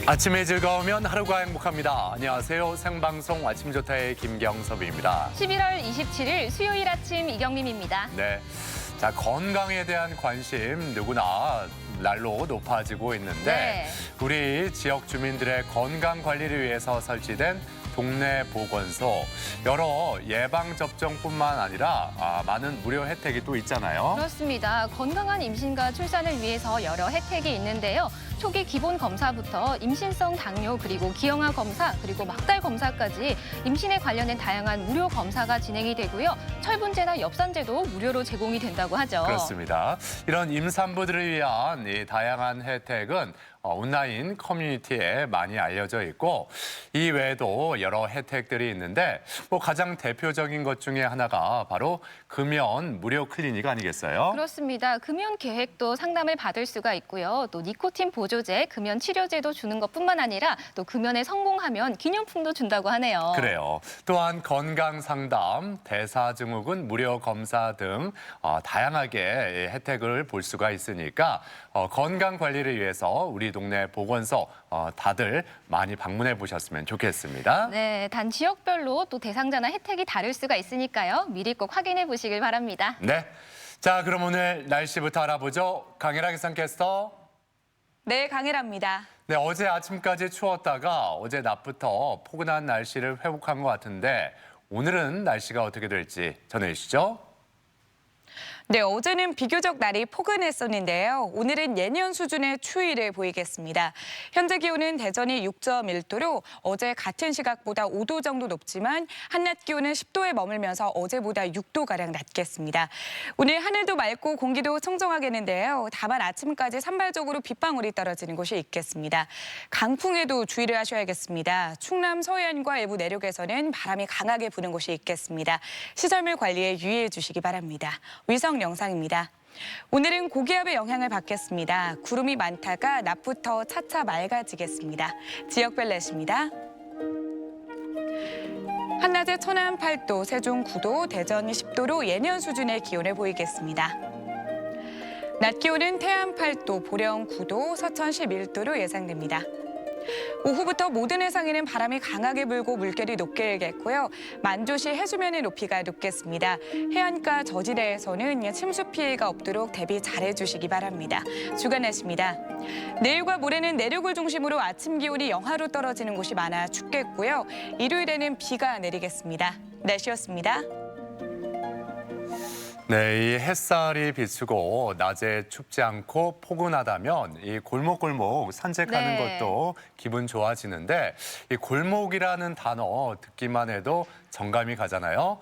아침에 즐거우면 하루가 행복합니다. 안녕하세요. 생방송 아침 좋다의 김경섭입니다. 11월 27일 수요일 아침 이경림입니다. 네. 자, 건강에 대한 관심 누구나 날로 높아지고 있는데 네. 우리 지역 주민들의 건강 관리를 위해서 설치된 동네 보건소, 여러 예방접종뿐만 아니라 많은 무료 혜택이 또 있잖아요. 그렇습니다. 건강한 임신과 출산을 위해서 여러 혜택이 있는데요. 초기 기본 검사부터 임신성 당뇨 그리고 기형아 검사 그리고 막달 검사까지 임신에 관련된 다양한 무료 검사가 진행이 되고요. 철분제나 엽산제도 무료로 제공이 된다고 하죠. 그렇습니다. 이런 임산부들을 위한 이 다양한 혜택은 온라인 커뮤니티에 많이 알려져 있고 이 외에도 여러 혜택들이 있는데 가장 대표적인 것 중에 하나가 바로 금연 무료 클리닉 아니겠어요? 그렇습니다. 금연 계획도 상담을 받을 수가 있고요. 또 니코틴 보조제, 금연 치료제도 주는 것뿐만 아니라 또 금연에 성공하면 기념품도 준다고 하네요. 그래요. 또한 건강 상담, 대사증후군 무료 검사 등 다양하게 혜택을 볼 수가 있으니까 건강 관리를 위해서 우리 동네 보건소 다들 많이 방문해 보셨으면 좋겠습니다. 네, 단 지역별로 또 대상자나 혜택이 다를 수가 있으니까요. 미리 꼭 확인해 보시길 바랍니다. 네. 자, 그럼 오늘 날씨부터 알아보죠. 강혜라 기상캐스터. 네, 강혜라입니다. 네, 어제 아침까지 추웠다가 어제 낮부터 포근한 날씨를 회복한 것 같은데 오늘은 날씨가 어떻게 될지 전해 주시죠. 네, 어제는 비교적 날이 포근했었는데요. 오늘은 예년 수준의 추위를 보이겠습니다. 현재 기온은 대전이 6.1도로 어제 같은 시각보다 5도 정도 높지만 한낮 기온은 10도에 머물면서 어제보다 6도가량 낮겠습니다. 오늘 하늘도 맑고 공기도 청정하겠는데요. 다만 아침까지 산발적으로 빗방울이 떨어지는 곳이 있겠습니다. 강풍에도 주의를 하셔야겠습니다. 충남 서해안과 일부 내륙에서는 바람이 강하게 부는 곳이 있겠습니다. 시설물 관리에 유의해 주시기 바랍니다. 위성 영상입니다. 오늘은 고기압의 영향을 받겠습니다. 구름이 많다가 낮부터 차차 맑아지겠습니다. 지역별 날씨입니다. 한낮에 천안 8도, 세종 9도, 대전 10도로 예년 수준의 기온을 보이겠습니다. 낮 기온은 태안 8도, 보령 9도, 서천 11도로 예상됩니다. 오후부터 모든 해상에는 바람이 강하게 불고 물결이 높게 일겠고요. 만조시 해수면의 높이가 높겠습니다. 해안가 저지대에서는 침수 피해가 없도록 대비 잘해주시기 바랍니다. 주간 날씨입니다. 내일과 모레는 내륙을 중심으로 아침 기온이 영하로 떨어지는 곳이 많아 춥겠고요. 일요일에는 비가 내리겠습니다. 날씨였습니다. 네, 이 햇살이 비추고 낮에 춥지 않고 포근하다면 이 골목골목 산책하는 네. 것도 기분 좋아지는데 이 골목이라는 단어 듣기만 해도 정감이 가잖아요.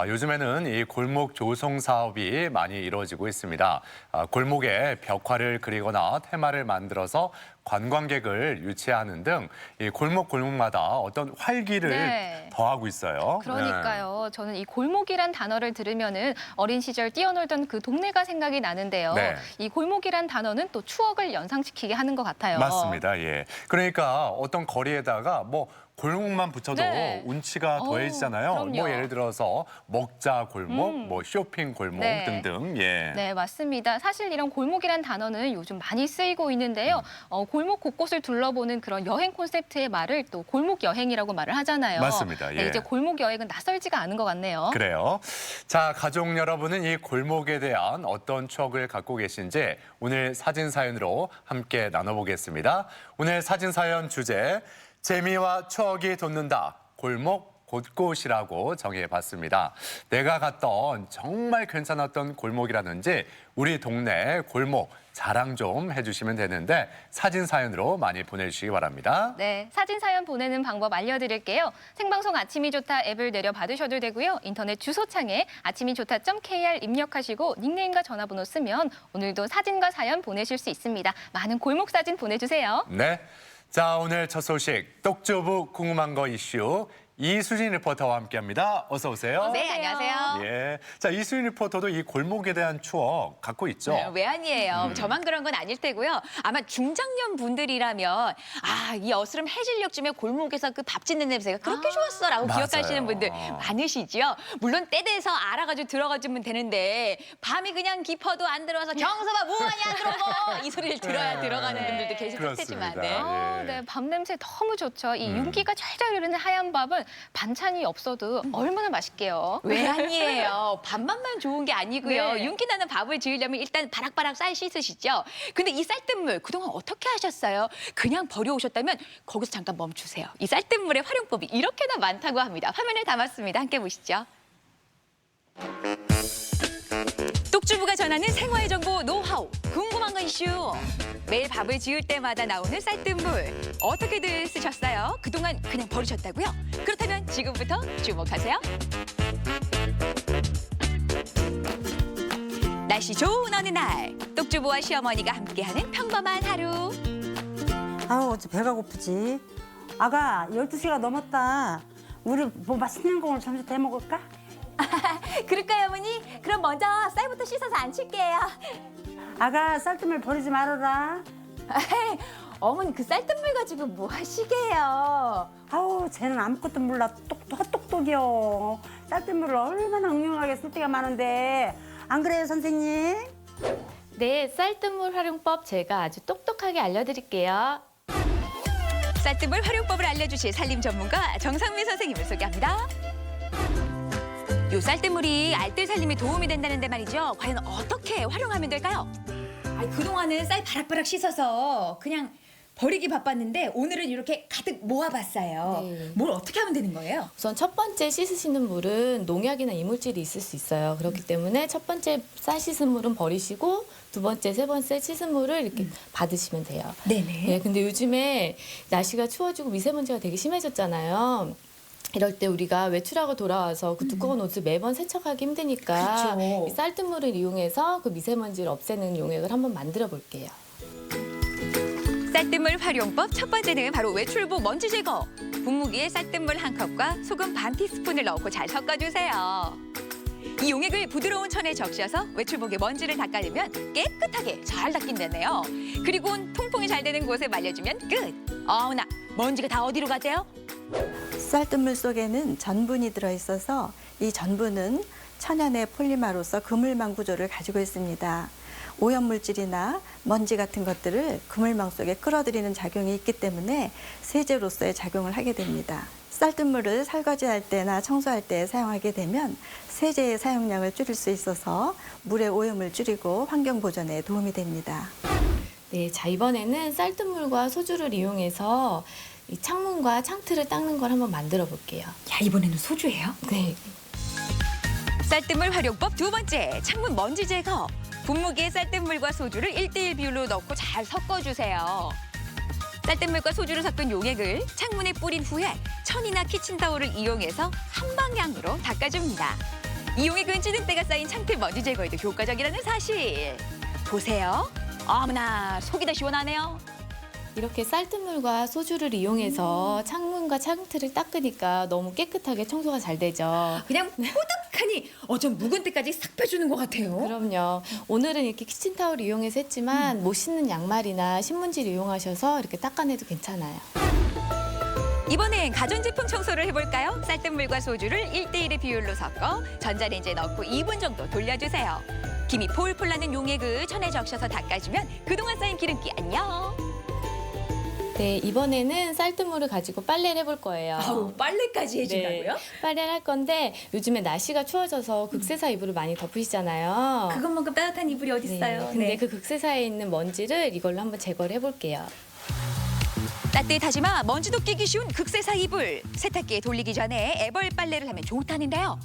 요즘에는 이 골목 조성 사업이 많이 이루어지고 있습니다. 골목에 벽화를 그리거나 테마를 만들어서 관광객을 유치하는 등 이 골목마다 어떤 활기를 네. 더하고 있어요. 그러니까요. 저는 이 골목이란 단어를 들으면은 어린 시절 뛰어놀던 그 동네가 생각이 나는데요. 네. 이 골목이란 단어는 또 추억을 연상시키게 하는 것 같아요. 맞습니다. 예. 그러니까 어떤 거리에다가 골목만 붙여도 네. 운치가 더해지잖아요. 그럼요. 예를 들어서 먹자 골목, 쇼핑 골목 네. 등등. 예. 네, 맞습니다. 사실 이런 골목이란 단어는 요즘 많이 쓰이고 있는데요. 골목 곳곳을 둘러보는 그런 여행 콘셉트의 말을 또 골목 여행이라고 말을 하잖아요. 맞습니다. 예. 네, 이제 골목 여행은 낯설지가 않은 것 같네요. 그래요. 자, 가족 여러분은 이 골목에 대한 어떤 추억을 갖고 계신지 오늘 사진 사연으로 함께 나눠보겠습니다. 오늘 사진 사연 주제, 재미와 추억이 돋는다. 골목 곳곳이라고 정해봤습니다. 내가 갔던 정말 괜찮았던 골목이라든지 우리 동네 골목 자랑 좀 해주시면 되는데 사진 사연으로 많이 보내주시기 바랍니다. 네, 사진 사연 보내는 방법 알려드릴게요. 생방송 아침이 좋다 앱을 내려 받으셔도 되고요. 인터넷 주소창에 아침이좋다.kr 입력하시고 닉네임과 전화번호 쓰면 오늘도 사진과 사연 보내실 수 있습니다. 많은 골목 사진 보내주세요. 네. 자, 오늘 첫 소식, 떡주부 궁금한 거 이슈. 이수진 리포터와 함께합니다. 어서 오세요. 네, 안녕하세요. 예. 자, 이수진 리포터도 이 골목에 대한 추억 갖고 있죠? 네, 외환이에요. 저만 그런 건 아닐 테고요. 아마 중장년 분들이라면 이 어스름 해질녘쯤에 골목에서 그 밥 짓는 냄새가 그렇게 좋았어라고 맞아요. 기억하시는 분들 많으시지요. 물론 때 돼서 알아가지고 들어가주면 되는데 밤이 그냥 깊어도 안 들어와서 경서봐 뭐하냐 들어가 이 소리를 들어야 들어가는 분들도 계실 테지만. 네. 그렇습니다. 예. 네, 밥 냄새 너무 좋죠. 이 윤기가 찰잘 흐르는 하얀 밥은 반찬이 없어도 얼마나 맛있게요. 외환이에요. 밥맛만 좋은 게 아니고요. 네. 윤기 나는 밥을 지으려면 일단 바락바락 쌀 씻으시죠. 근데 이 쌀뜨물 그동안 어떻게 하셨어요? 그냥 버려오셨다면 거기서 잠깐 멈추세요. 이 쌀뜨물의 활용법이 이렇게나 많다고 합니다. 화면에 담았습니다. 함께 보시죠. 똑주부가 전하는 생활 정보 노하우. 궁금한 거 이슈. 매일 밥을 지을 때마다 나오는 쌀뜨물. 어떻게들 쓰셨어요? 그동안 그냥 버리셨다고요? 그렇다면 지금부터 주목하세요. 날씨 좋은 어느 날, 똑주부와 시어머니가 함께하는 평범한 하루. 아우 어째 배가 고프지. 아가 12시가 넘었다. 우리 뭐 맛있는 거 오늘 점심 대 먹을까? 그럴까요, 어머니? 그럼 먼저 쌀부터 씻어서 안 칠게요. 아가 쌀뜨물 버리지 말아라. 어머니 그 쌀뜨물 가지고 뭐 하시게요? 아우 쟤는 아무것도 몰라. 헛똑똑이요. 쌀뜨물을 얼마나 응용하게 쓸 때가 많은데. 안 그래요 선생님? 네, 쌀뜨물 활용법 제가 아주 똑똑하게 알려드릴게요. 쌀뜨물 활용법을 알려주실 살림 전문가 정상민 선생님을 소개합니다. 요 쌀뜨물이 알뜰 살림에 도움이 된다는데 말이죠. 과연 어떻게 활용하면 될까요? 그동안은 쌀 바락바락 씻어서 그냥 버리기 바빴는데 오늘은 이렇게 가득 모아봤어요. 네. 뭘 어떻게 하면 되는 거예요? 우선 첫 번째 씻으시는 물은 농약이나 이물질이 있을 수 있어요. 그렇기 때문에 첫 번째 쌀 씻은 물은 버리시고 두 번째, 세 번째 씻은 물을 이렇게 받으시면 돼요. 네네. 네, 근데 요즘에 날씨가 추워지고 미세먼지가 되게 심해졌잖아요. 이럴 때 우리가 외출하고 돌아와서 그 두꺼운 옷을 매번 세척하기 힘드니까 그렇죠. 이 쌀뜨물을 이용해서 그 미세먼지를 없애는 용액을 한번 만들어 볼게요. 쌀뜨물 활용법 첫 번째는 바로 외출부 먼지 제거. 분무기에 쌀뜨물 한 컵과 소금 반 티스푼을 넣고 잘 섞어주세요. 이 용액을 부드러운 천에 적셔서 외출복의 먼지를 닦아내면 깨끗하게 잘 닦인다네요. 그리고는 통풍이 잘 되는 곳에 말려주면 끝. 어우나 먼지가 다 어디로 가세요? 쌀뜨물 속에는 전분이 들어있어서 이 전분은 천연의 폴리마로서 그물망 구조를 가지고 있습니다. 오염물질이나 먼지 같은 것들을 그물망 속에 끌어들이는 작용이 있기 때문에 세제로서의 작용을 하게 됩니다. 쌀뜨물을 설거지할 때나 청소할 때 사용하게 되면 세제의 사용량을 줄일 수 있어서 물의 오염을 줄이고 환경 보존에 도움이 됩니다. 네, 자 이번에는 쌀뜨물과 소주를 이용해서 이 창문과 창틀을 닦는 걸 한번 만들어 볼게요. 야, 이번에는 소주예요? 네. 쌀뜨물 활용법 두 번째, 창문 먼지 제거. 분무기에 쌀뜨물과 소주를 1:1 비율로 넣고 잘 섞어주세요. 쌀뜨물과 소주를 섞은 용액을 창문에 뿌린 후에 천이나 키친타올을 이용해서 한 방향으로 닦아줍니다. 이 용액은 찌든때가 쌓인 창틀 먼지 제거에도 효과적이라는 사실. 보세요. 어머나 속이 다 시원하네요. 이렇게 쌀뜨물과 소주를 이용해서 창문과 창틀을 닦으니까 너무 깨끗하게 청소가 잘 되죠. 그냥 뿌듯하니 좀 묵은 때까지 싹 빼주는 것 같아요. 그럼요. 오늘은 이렇게 키친타올 이용해서 했지만 못 씻는 양말이나 신문지를 이용하셔서 이렇게 닦아내도 괜찮아요. 이번엔 가전제품 청소를 해볼까요? 쌀뜨물과 소주를 1:1의 비율로 섞어 전자레인지에 넣고 2분 정도 돌려주세요. 김이 폴폴 나는 용액을 천에 적셔서 닦아주면 그동안 쌓인 기름기 안녕. 네, 이번에는 쌀뜨물을 가지고 빨래를 해볼 거예요. 아우, 빨래까지 해준다고요? 빨래를 할 건데 요즘에 날씨가 추워져서 극세사 이불을 많이 덮으시잖아요. 그것만큼 따뜻한 이불이 어디 네, 있어요? 근데 그 극세사에 있는 먼지를 이걸로 한번 제거를 해볼게요. 따뜻하지만 먼지도 끼기 쉬운 극세사 이불. 세탁기에 돌리기 전에 애벌 빨래를 하면 좋다는데요.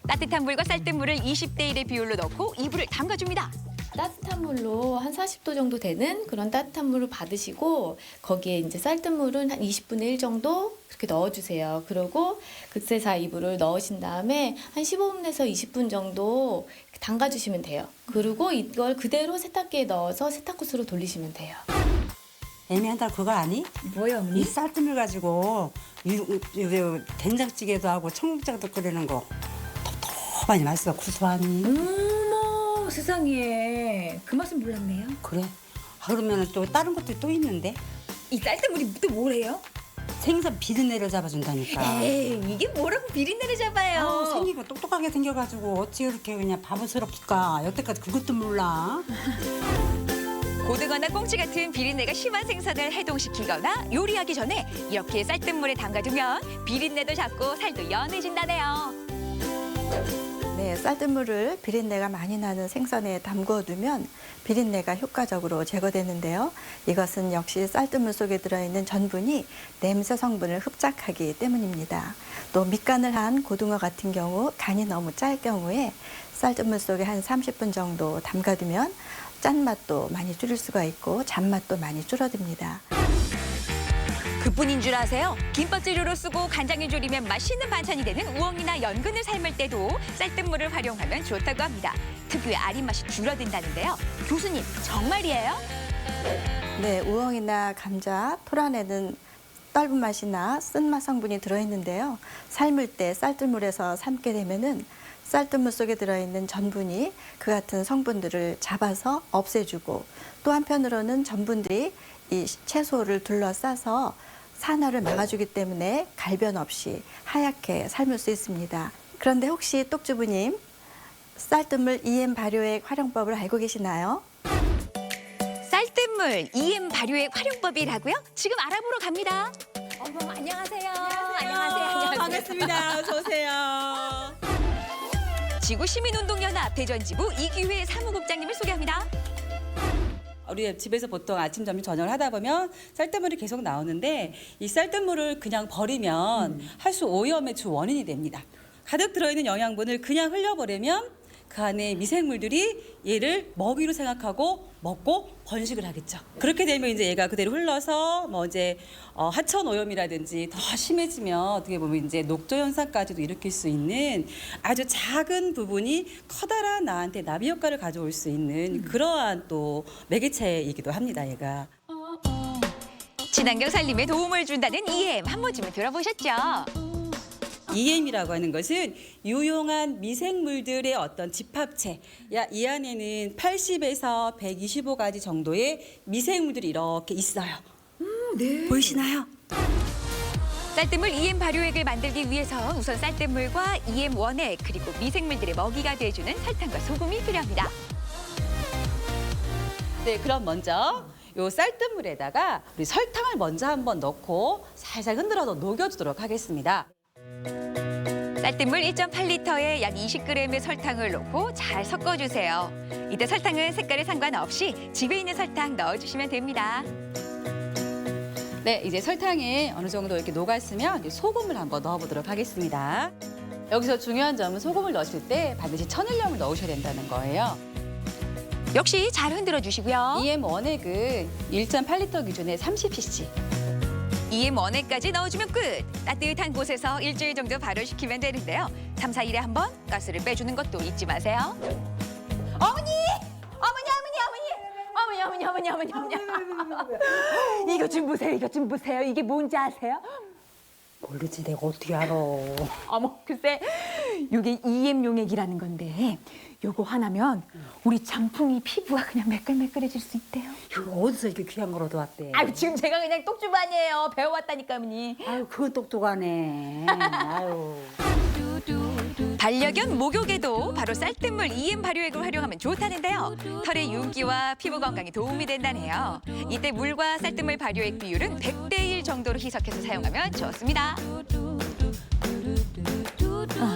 따뜻한 물과 쌀뜨물을 20:1의 비율로 넣고 이불을 담가줍니다. 따뜻한 물로 한 40도 정도 되는 그런 따뜻한 물을 받으시고 거기에 이제 쌀뜨물은 한 20분의 1 정도 그렇게 넣어주세요. 그리고 극세사 이불을 넣으신 다음에 한 15분에서 20분 정도 담가주시면 돼요. 그리고 이걸 그대로 세탁기에 넣어서 세탁구스로 돌리시면 돼요. 애매한다 그거 아니? 뭐요, 이 어머니? 쌀뜨물 가지고 된장찌개도 하고 청국장도 끓이는 거 텁텁하니 맛있어 구수하니. 어머, 세상에. 그 맛은 몰랐네요. 그래. 그러면 또 다른 것도 또 있는데 이 쌀뜨물이 또 뭐래요? 생선 비린내를 잡아준다니까. 에이, 이게 뭐라고 비린내를 잡아요. 생기고 똑똑하게 생겨가지고 어찌 이렇게 그냥 바보스럽을까. 여태까지 그것도 몰라. 고등어나 꽁치 같은 비린내가 심한 생선을 해동시키거나 요리하기 전에 이렇게 쌀뜨물에 담가두면 비린내도 잡고 살도 연해진다네요. 네, 쌀뜨물을 비린내가 많이 나는 생선에 담궈두면 비린내가 효과적으로 제거되는데요. 이것은 역시 쌀뜨물 속에 들어있는 전분이 냄새 성분을 흡착하기 때문입니다. 또 밑간을 한 고등어 같은 경우 간이 너무 짤 경우에 쌀뜨물 속에 한 30분 정도 담가두면 짠맛도 많이 줄일 수가 있고 잔맛도 많이 줄어듭니다. 그뿐인 줄 아세요? 김밥 재료로 쓰고 간장에 졸이면 맛있는 반찬이 되는 우엉이나 연근을 삶을 때도 쌀뜨물을 활용하면 좋다고 합니다. 특유의 아린 맛이 줄어든다는데요. 교수님, 정말이에요? 네, 우엉이나 감자, 풀 안에는 떫은 맛이나 쓴맛 성분이 들어있는데요. 삶을 때 쌀뜨물에서 삶게 되면은 쌀뜨물 속에 들어있는 전분이 그 같은 성분들을 잡아서 없애주고 또 한편으로는 전분들이 이 채소를 둘러싸서 산화를 막아주기 때문에 갈변 없이 하얗게 삶을 수 있습니다. 그런데 혹시 똑주부님, 쌀뜨물 EM 발효액 활용법을 알고 계시나요? 쌀뜨물 EM 발효액 활용법이라고요? 지금 알아보러 갑니다. 어머, 안녕하세요. 안녕하세요. 반갑습니다. 어서 오세요. 지구시민운동연합 대전지부 이기회 사무국장님을 소개합니다. 우리 집에서 보통 아침, 점심, 저녁을 하다 보면 쌀뜨물이 계속 나오는데 이 쌀뜨물을 그냥 버리면 할수 오염의 주 원인이 됩니다. 가득 들어있는 영양분을 그냥 흘려버리면 그 안에 미생물들이 얘를 먹이로 생각하고 먹고 번식을 하겠죠. 그렇게 되면 이제 얘가 그대로 흘러서 뭐 이제 하천 오염이라든지 더 심해지면 어떻게 보면 이제 녹조 현상까지도 일으킬 수 있는 아주 작은 부분이 커다란 나한테 나비 효과를 가져올 수 있는 그러한 또 매개체이기도 합니다. 얘가. 친환경 살림에 도움을 준다는 EM 한 번쯤은 들어보셨죠? EM이라고 하는 것은 유용한 미생물들의 어떤 집합체. 이 안에는 80에서 125가지 정도의 미생물들이 이렇게 있어요. 네. 보이시나요? 쌀뜨물 EM 발효액을 만들기 위해선 우선 쌀뜨물과 EM 원액 그리고 미생물들의 먹이가 돼주는 설탕과 소금이 필요합니다. 네, 그럼 먼저 요 쌀뜨물에다가 우리 설탕을 먼저 한번 넣고 살살 흔들어서 녹여주도록 하겠습니다. 쌀뜨물 1.8리터에 약 20g의 설탕을 넣고 잘 섞어주세요. 이때 설탕은 색깔에 상관없이 집에 있는 설탕 넣어주시면 됩니다. 네, 이제 설탕이 어느 정도 이렇게 녹았으면 이제 소금을 한번 넣어보도록 하겠습니다. 여기서 중요한 점은 소금을 넣으실 때 반드시 천일염을 넣으셔야 된다는 거예요. 역시 잘 흔들어 주시고요. EM 원액은 1.8리터 기준에 30cc. EM 원액까지 넣어주면 끝! 따뜻한 곳에서 일주일 정도 발효시키면 되는데요. 3, 4일에 한 번 가스를 빼주는 것도 잊지 마세요. 어머니! 이거 좀 보세요. 이거 좀 보세요. 이게 뭔지 아세요? 모르지 내가 어떻게 알아. 어머, 글쎄, 이게 EM 용액이라는 건데 요거 하나면 우리 장풍이 피부가 그냥 매끌매끌해질 수 있대요. 이거 어디서 이렇게 귀한 걸 얻어왔대. 아유, 지금 제가 그냥 똑주부 아니에요. 배워왔다니까, 어머니. 아유 그건 똑똑하네. 아유. 반려견 목욕에도 바로 쌀뜨물 EM 발효액을 활용하면 좋다는데요. 털의 윤기와 피부 건강에 도움이 된다네요. 이때 물과 쌀뜨물 발효액 비율은 100대 1 정도로 희석해서 사용하면 좋습니다.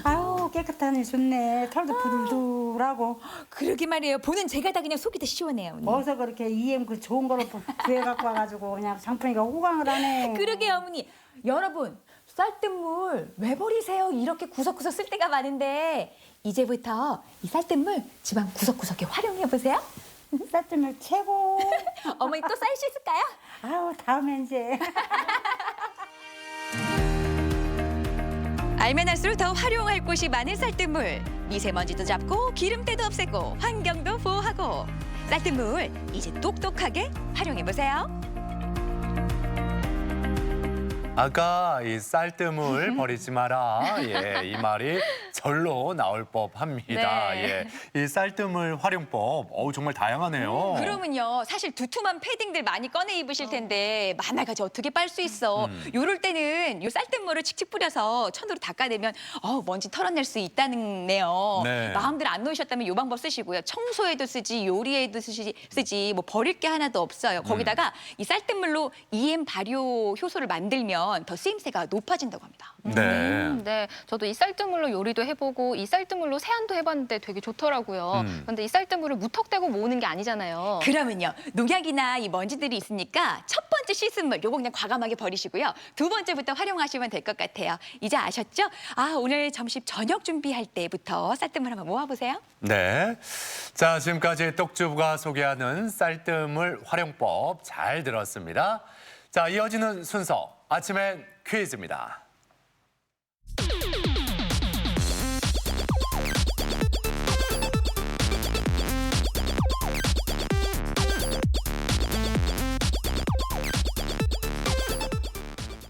아유 깨끗하니 좋네. 털도 부들부들하고. 그러게 말이에요. 보는 제가 다 그냥 속이 다 시원해요, 어머니. 어디서 그렇게 EM 그 좋은 거로 구해갖고 와가지고 그냥 장풍이가 호강을 하네. 그러게요, 어머니. 여러분, 쌀뜨물 왜 버리세요? 이렇게 구석구석 쓸 때가 많은데 이제부터 이 쌀뜨물 집안 구석구석에 활용해보세요. 쌀뜨물 최고. 어머니 또 쌀 수 있을까요? 아유 다음에 이제. 알면 할수록 더 활용할 곳이 많은 쌀뜨물. 미세먼지도 잡고 기름때도 없애고 환경도 보호하고 쌀뜨물 이제 똑똑하게 활용해보세요. 아까 이 쌀뜨물 버리지 마라. 예, 이 말이 절로 나올 법합니다. 네. 예, 이 쌀뜨물 활용법, 정말 다양하네요. 그러면요, 사실 두툼한 패딩들 많이 꺼내 입으실 텐데 만날 가지 어떻게 빨 수 있어? 요럴 때는 요 쌀뜨물을 칙칙 뿌려서 천으로 닦아내면 먼지 털어낼 수 있다네요. 네. 마음대로 안 놓으셨다면 요 방법 쓰시고요. 청소에도 쓰지, 요리에도 쓰지, 뭐 버릴 게 하나도 없어요. 거기다가 이 쌀뜨물로 EM 발효 효소를 만들면 더 쓰임새가 높아진다고 합니다. 네. 네, 저도 이 쌀뜨물로 요리도 해보고 이 쌀뜨물로 세안도 해봤는데 되게 좋더라고요. 그런데 이 쌀뜨물을 무턱대고 모으는 게 아니잖아요. 그러면요, 농약이나 이 먼지들이 있으니까 첫 번째 씻은 물 요거 그냥 과감하게 버리시고요. 두 번째부터 활용하시면 될 것 같아요. 이제 아셨죠? 오늘 점심 저녁 준비할 때부터 쌀뜨물 한번 모아보세요. 네. 자, 지금까지 떡주부가 소개하는 쌀뜨물 활용법 잘 들었습니다. 자, 이어지는 순서 아침엔 퀴즈입니다.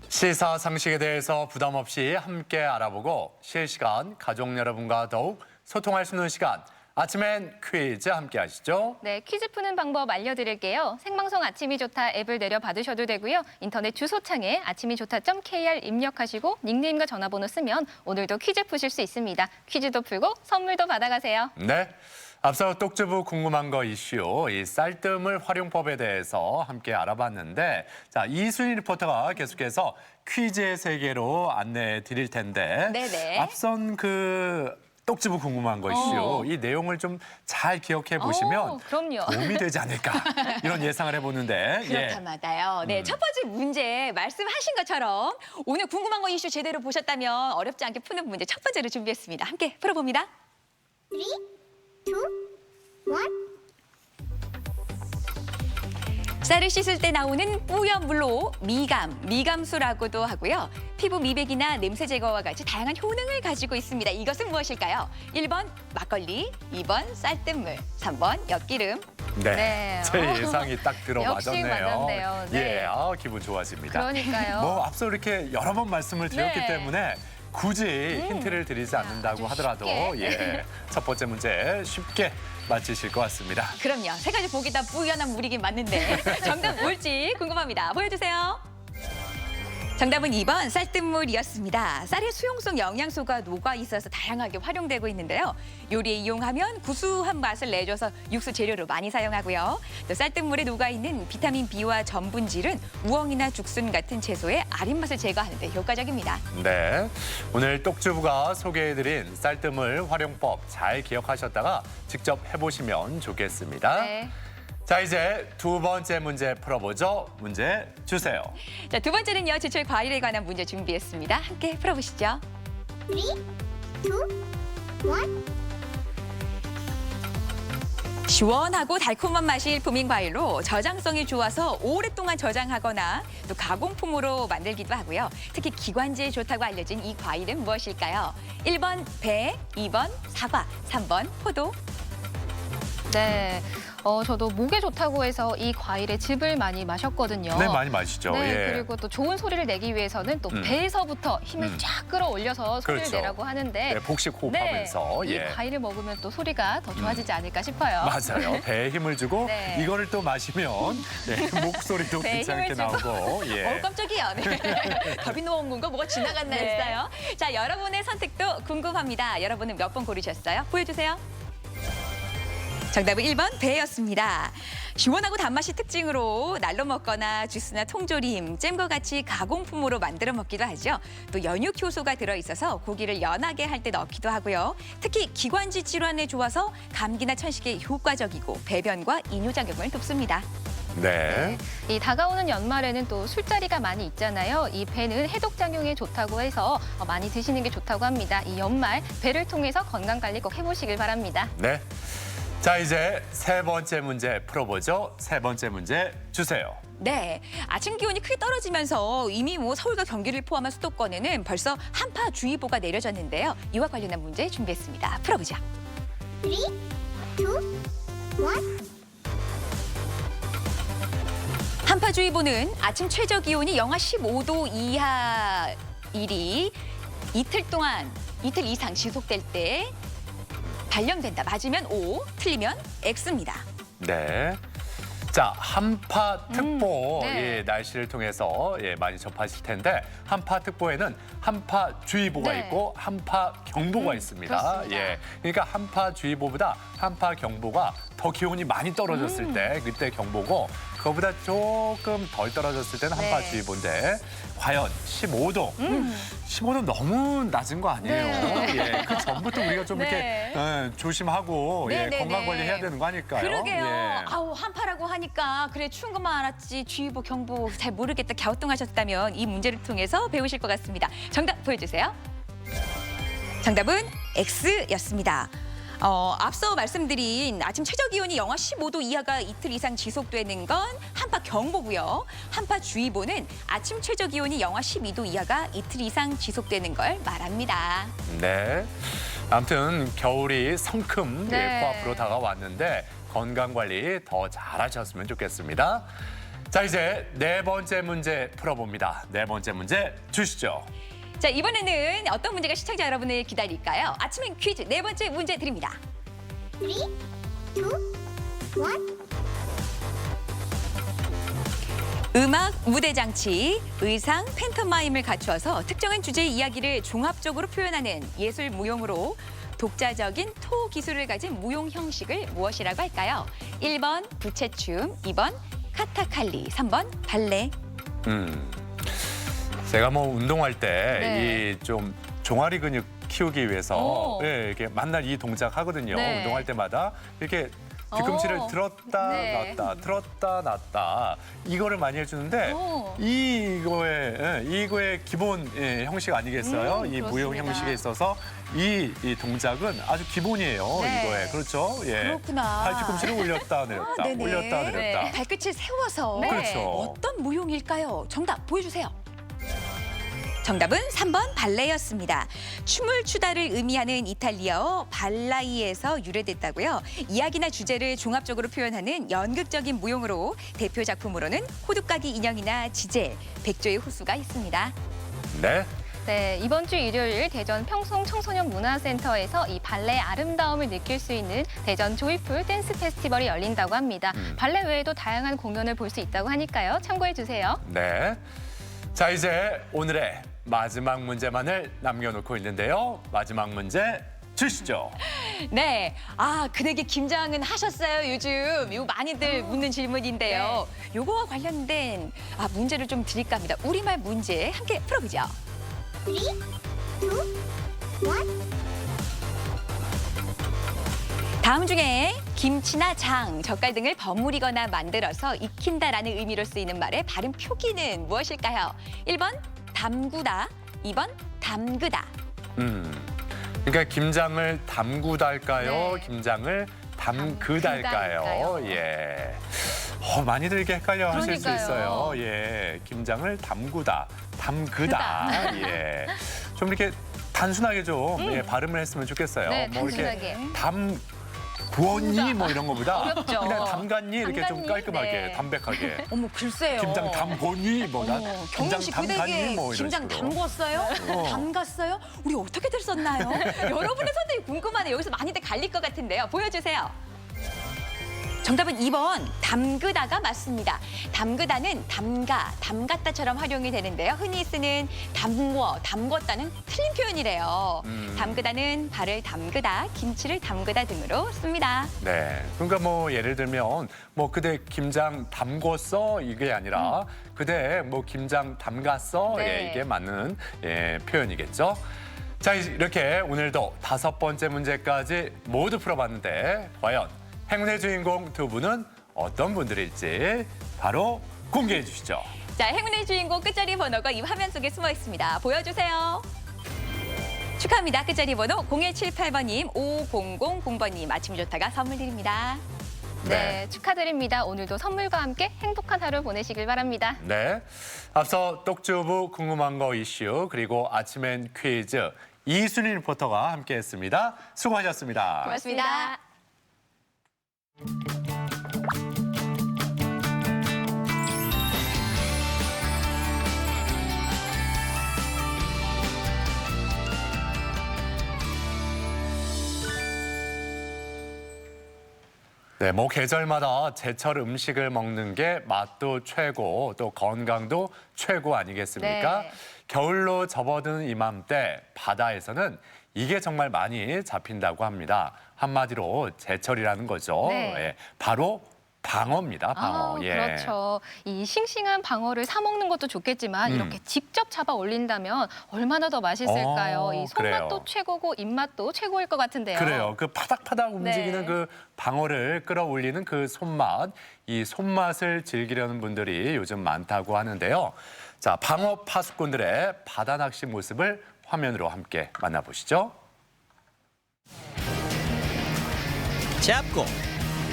시사상식에 대해서 부담 없이 함께 알아보고 실시간 가족 여러분과 더욱 소통할 수 있는 시간. 아침엔 퀴즈 함께 하시죠. 네, 퀴즈 푸는 방법 알려드릴게요. 생방송 아침이 좋다 앱을 내려 받으셔도 되고요. 인터넷 주소창에 아침이좋다.kr 입력하시고 닉네임과 전화번호 쓰면 오늘도 퀴즈 푸실 수 있습니다. 퀴즈도 풀고 선물도 받아가세요. 네. 앞서 똑주부 궁금한 거 이슈, 이 쌀뜨물 활용법에 대해서 함께 알아봤는데, 자, 이순희 리포터가 계속해서 퀴즈의 세계로 안내해 드릴 텐데, 네네. 앞선 똑주부 궁금한 거 이슈, 이 내용을 좀 잘 기억해 보시면 그럼요. 도움이 되지 않을까 이런 예상을 해보는데. 그렇다마다요. 네, 첫 번째 문제 말씀하신 것처럼 오늘 궁금한 거 이슈 제대로 보셨다면 어렵지 않게 푸는 문제 첫 번째로 준비했습니다. 함께 풀어봅니다. 3, 2, 1. 쌀을 씻을 때 나오는 뿌연 물로 미감수라고도 하고요. 피부 미백이나 냄새 제거와 같이 다양한 효능을 가지고 있습니다. 이것은 무엇일까요? 1번 막걸리, 2번 쌀뜨물, 3번 엿기름. 네, 네. 제 예상이 딱 들어맞았네요. 역시 맞았네요. 네. 예, 기분 좋아집니다. 그러니까요. 뭐 앞서 이렇게 여러 번 말씀을 드렸기 네. 때문에 굳이 힌트를 드리지 않는다고 아주 하더라도 쉽게. 첫 번째 문제 쉽게 맞히실 것 같습니다. 그럼요. 세 가지 보기 다 뿌연한 물이긴 맞는데 정답 뭘지 궁금합니다. 보여주세요. 정답은 2번 쌀뜨물이었습니다. 쌀의 수용성 영양소가 녹아 있어서 다양하게 활용되고 있는데요. 요리에 이용하면 구수한 맛을 내줘서 육수 재료로 많이 사용하고요. 또 쌀뜨물에 녹아있는 비타민 B와 전분질은 우엉이나 죽순 같은 채소의 아린 맛을 제거하는 데 효과적입니다. 네, 오늘 똑주부가 소개해드린 쌀뜨물 활용법 잘 기억하셨다가 직접 해보시면 좋겠습니다. 네. 자, 이제 두 번째 문제 풀어보죠. 문제 주세요. 자, 두 번째는요. 제철 과일에 관한 문제 준비했습니다. 함께 풀어보시죠. 3, 2, 1. 시원하고 달콤한 맛이 일품인 과일로 저장성이 좋아서 오랫동안 저장하거나 또 가공품으로 만들기도 하고요. 특히 기관지에 좋다고 알려진 이 과일은 무엇일까요? 1번 배, 2번 사과, 3번 포도. 네. 저도 목에 좋다고 해서 이 과일의 즙을 많이 마셨거든요. 네, 많이 마시죠. 네, 예. 그리고 또 좋은 소리를 내기 위해서는 또 배에서부터 힘을 쫙 끌어올려서 소리를 그렇죠. 내라고 하는데 네, 복식 호흡하면서. 이 예. 과일을 먹으면 또 소리가 더 좋아지지 않을까 싶어요. 맞아요. 배에 힘을 주고 네. 이거를 또 마시면 목소리도 배에 괜찮게 힘을 주고. 나오고. 예. 깜짝이야. 네. 답이 넣은 건가? 뭐가 지나갔나 했어요. 자, 여러분의 선택도 궁금합니다. 여러분은 몇 번 고르셨어요? 보여주세요. 정답은 1번 배였습니다. 시원하고 단맛이 특징으로 날로 먹거나 주스나 통조림, 잼과 같이 가공품으로 만들어 먹기도 하죠. 또 연육 효소가 들어있어서 고기를 연하게 할 때 넣기도 하고요. 특히 기관지 질환에 좋아서 감기나 천식에 효과적이고 배변과 이뇨작용을 돕습니다. 네. 이 다가오는 연말에는 또 술자리가 많이 있잖아요. 이 배는 해독작용에 좋다고 해서 많이 드시는 게 좋다고 합니다. 이 연말 배를 통해서 건강관리 꼭 해보시길 바랍니다. 네. 자, 이제 세 번째 문제 풀어보죠. 세 번째 문제 주세요. 네, 아침 기온이 크게 떨어지면서 이미 서울과 경기를 포함한 수도권에는 벌써 한파주의보가 내려졌는데요. 이와 관련한 문제 준비했습니다. 풀어보죠. 3, 2, 1. 한파주의보는 아침 최저 기온이 영하 15도 이하 일이 이틀 이상 지속될 때 발령된다. 맞으면 O, 틀리면 X입니다. 네. 자, 한파특보 네. 예, 날씨를 통해서 많이 접하실 텐데 한파특보에는 한파주의보가 네. 있고 한파경보가 있습니다. 그렇습니다. 예, 그러니까 한파주의보보다 한파경보가 더 기온이 많이 떨어졌을 때 그때 경보고 그거보다 조금 덜 떨어졌을 때는 네. 한파주의보인데 과연 15도, 15도 너무 낮은 거 아니에요? 네. 예, 그 전부터 우리가 좀 네. 이렇게 조심하고 네, 네, 건강 네. 관리해야 되는 거 아닐까요? 그러게요. 예. 아우 한파라고 하니까 그래 추운 것만 알았지 주의보 경보 잘 모르겠다 갸우뚱하셨다면 이 문제를 통해서 배우실 것 같습니다. 정답 보여주세요. 정답은 X였습니다. 앞서 말씀드린 아침 최저 기온이 영하 15도 이하가 이틀 이상 지속되는 건 한파경보고요. 한파주의보는 아침 최저 기온이 영하 12도 이하가 이틀 이상 지속되는 걸 말합니다. 네. 아무튼 겨울이 성큼 네. 코앞으로 다가왔는데 건강 관리 더 잘하셨으면 좋겠습니다. 자, 이제 네 번째 문제 풀어봅니다. 네 번째 문제 주시죠. 자, 이번에는 어떤 문제가 시청자 여러분을 기다릴까요? 아침엔 퀴즈 네 번째 문제 드립니다. 3, 2, 1. 음악, 무대 장치, 의상, 팬터마임을 갖추어서 특정한 주제의 이야기를 종합적으로 표현하는 예술 무용으로 독자적인 토 기술을 가진 무용 형식을 무엇이라고 할까요? 1번 부채춤, 2번 카타칼리, 3번 발레. 제가 뭐 운동할 때 네. 이 좀 종아리 근육 키우기 위해서 오. 이렇게 만날 이 동작 하거든요. 네. 운동할 때마다 이렇게 뒤꿈치를 오. 들었다 네. 놨다 들었다 놨다 이거를 많이 해주는데 오. 이거의 기본 형식 아니겠어요? 이 무용 그렇습니다. 형식에 있어서 이 동작은 아주 기본이에요. 네. 이거에 그렇죠? 예. 그렇구나. 팔 뒤꿈치를 올렸다 내렸다 네네. 올렸다 내렸다. 네. 발끝을 세워서 네. 그렇죠. 어떤 무용일까요? 정답 보여주세요. 정답은 3번 발레였습니다. 춤을 추다를 의미하는 이탈리아어 발라이에서 유래됐다고요. 이야기나 주제를 종합적으로 표현하는 연극적인 무용으로 대표 작품으로는 호두까기 인형이나 지젤, 백조의 호수가 있습니다. 네. 네, 이번 주 일요일 대전 평송 청소년 문화센터에서 이 발레의 아름다움을 느낄 수 있는 대전 조이풀 댄스 페스티벌이 열린다고 합니다. 발레 외에도 다양한 공연을 볼 수 있다고 하니까요. 참고해 주세요. 네. 자, 이제 오늘의 마지막 문제만을 남겨놓고 있는데요. 마지막 문제 주시죠. 네, 그대게 김장은 하셨어요? 요즘 이거 많이들 묻는 질문인데요. 요거와 관련된 문제를 좀 드릴까 합니다. 우리말 문제 함께 풀어보죠. 3, 2, 1. 다음 중에 김치나 장, 젓갈 등을 버무리거나 만들어서 익힌다라는 의미로 쓰이는 말의 발음 표기는 무엇일까요? 1번 담그다, 2번 담그다. 그러니까 김장을 담그달까요? 네. 김장을 담그달까요? 담그달까요? 예. 많이들 이렇게 헷갈려 하실 수 그러니까요. 있어요. 예. 김장을 담그다, 담그다. 예. 좀 이렇게 단순하게 좀 발음을 했으면 좋겠어요. 네, 뭐 이렇게 단순하게. 부었니 뭐 이런 거보다 어렵죠. 그냥 담갔니 이렇게 좀 담갔니? 깔끔하게 네. 담백하게 어머, 글쎄요. 김장 담보니 뭐 김장 담갔니 뭐 이런 김장 식으로. 담궜어요? 담갔어요? 우리 어떻게들 썼나요? 여러분의 선택이 궁금하네요. 여기서 많이들 갈릴 것 같은데요. 보여주세요. 정답은 2번 담그다가 맞습니다. 담그다는 담갔다처럼 활용이 되는데요. 흔히 쓰는 담궜다는 틀린 표현이래요. 담그다는 발을 담그다, 김치를 담그다 등으로 씁니다. 네. 그러니까 뭐 예를 들면 뭐 그대 김장 담궜어 이게 아니라 그대 뭐 김장 담갔어 네. 예, 이게 맞는 표현이겠죠. 자, 이렇게 오늘도 5번째 문제까지 모두 풀어봤는데 과연 행운의 주인공 두 분은 어떤 분들일지 바로 공개해 주시죠. 자, 행운의 주인공 끝자리 번호가 이 화면 속에 숨어 있습니다. 보여주세요. 축하합니다. 끝자리 번호 0178번님, 5000번님 아침 좋다가 선물 드립니다. 네, 축하드립니다. 오늘도 선물과 함께 행복한 하루 보내시길 바랍니다. 네. 앞서 떡주부 궁금한 거 이슈 그리고 아침엔 퀴즈 이순희 리포터가 함께했습니다. 수고하셨습니다. 고맙습니다. 네, 뭐 계절마다 제철 음식을 먹는 게 맛도 최고, 또 건강도 최고 아니겠습니까? 네. 겨울로 접어드는 이맘때 바다에서는 이게 정말 많이 잡힌다고 합니다. 한마디로 제철이라는 거죠. 네. 예, 바로 방어입니다. 방어. 아, 예. 그렇죠. 이 싱싱한 방어를 사 먹는 것도 좋겠지만 이렇게 직접 잡아 올린다면 얼마나 더 맛있을까요? 이 손맛도 그래요. 최고고 입맛도 최고일 것 같은데요. 그래요. 그 파닥파닥 움직이는 네. 그 방어를 끌어올리는 그 손맛, 이 손맛을 즐기려는 분들이 요즘 많다고 하는데요. 자, 방어 파수꾼들의 바다 낚시 모습을 화면으로 함께 만나보시죠.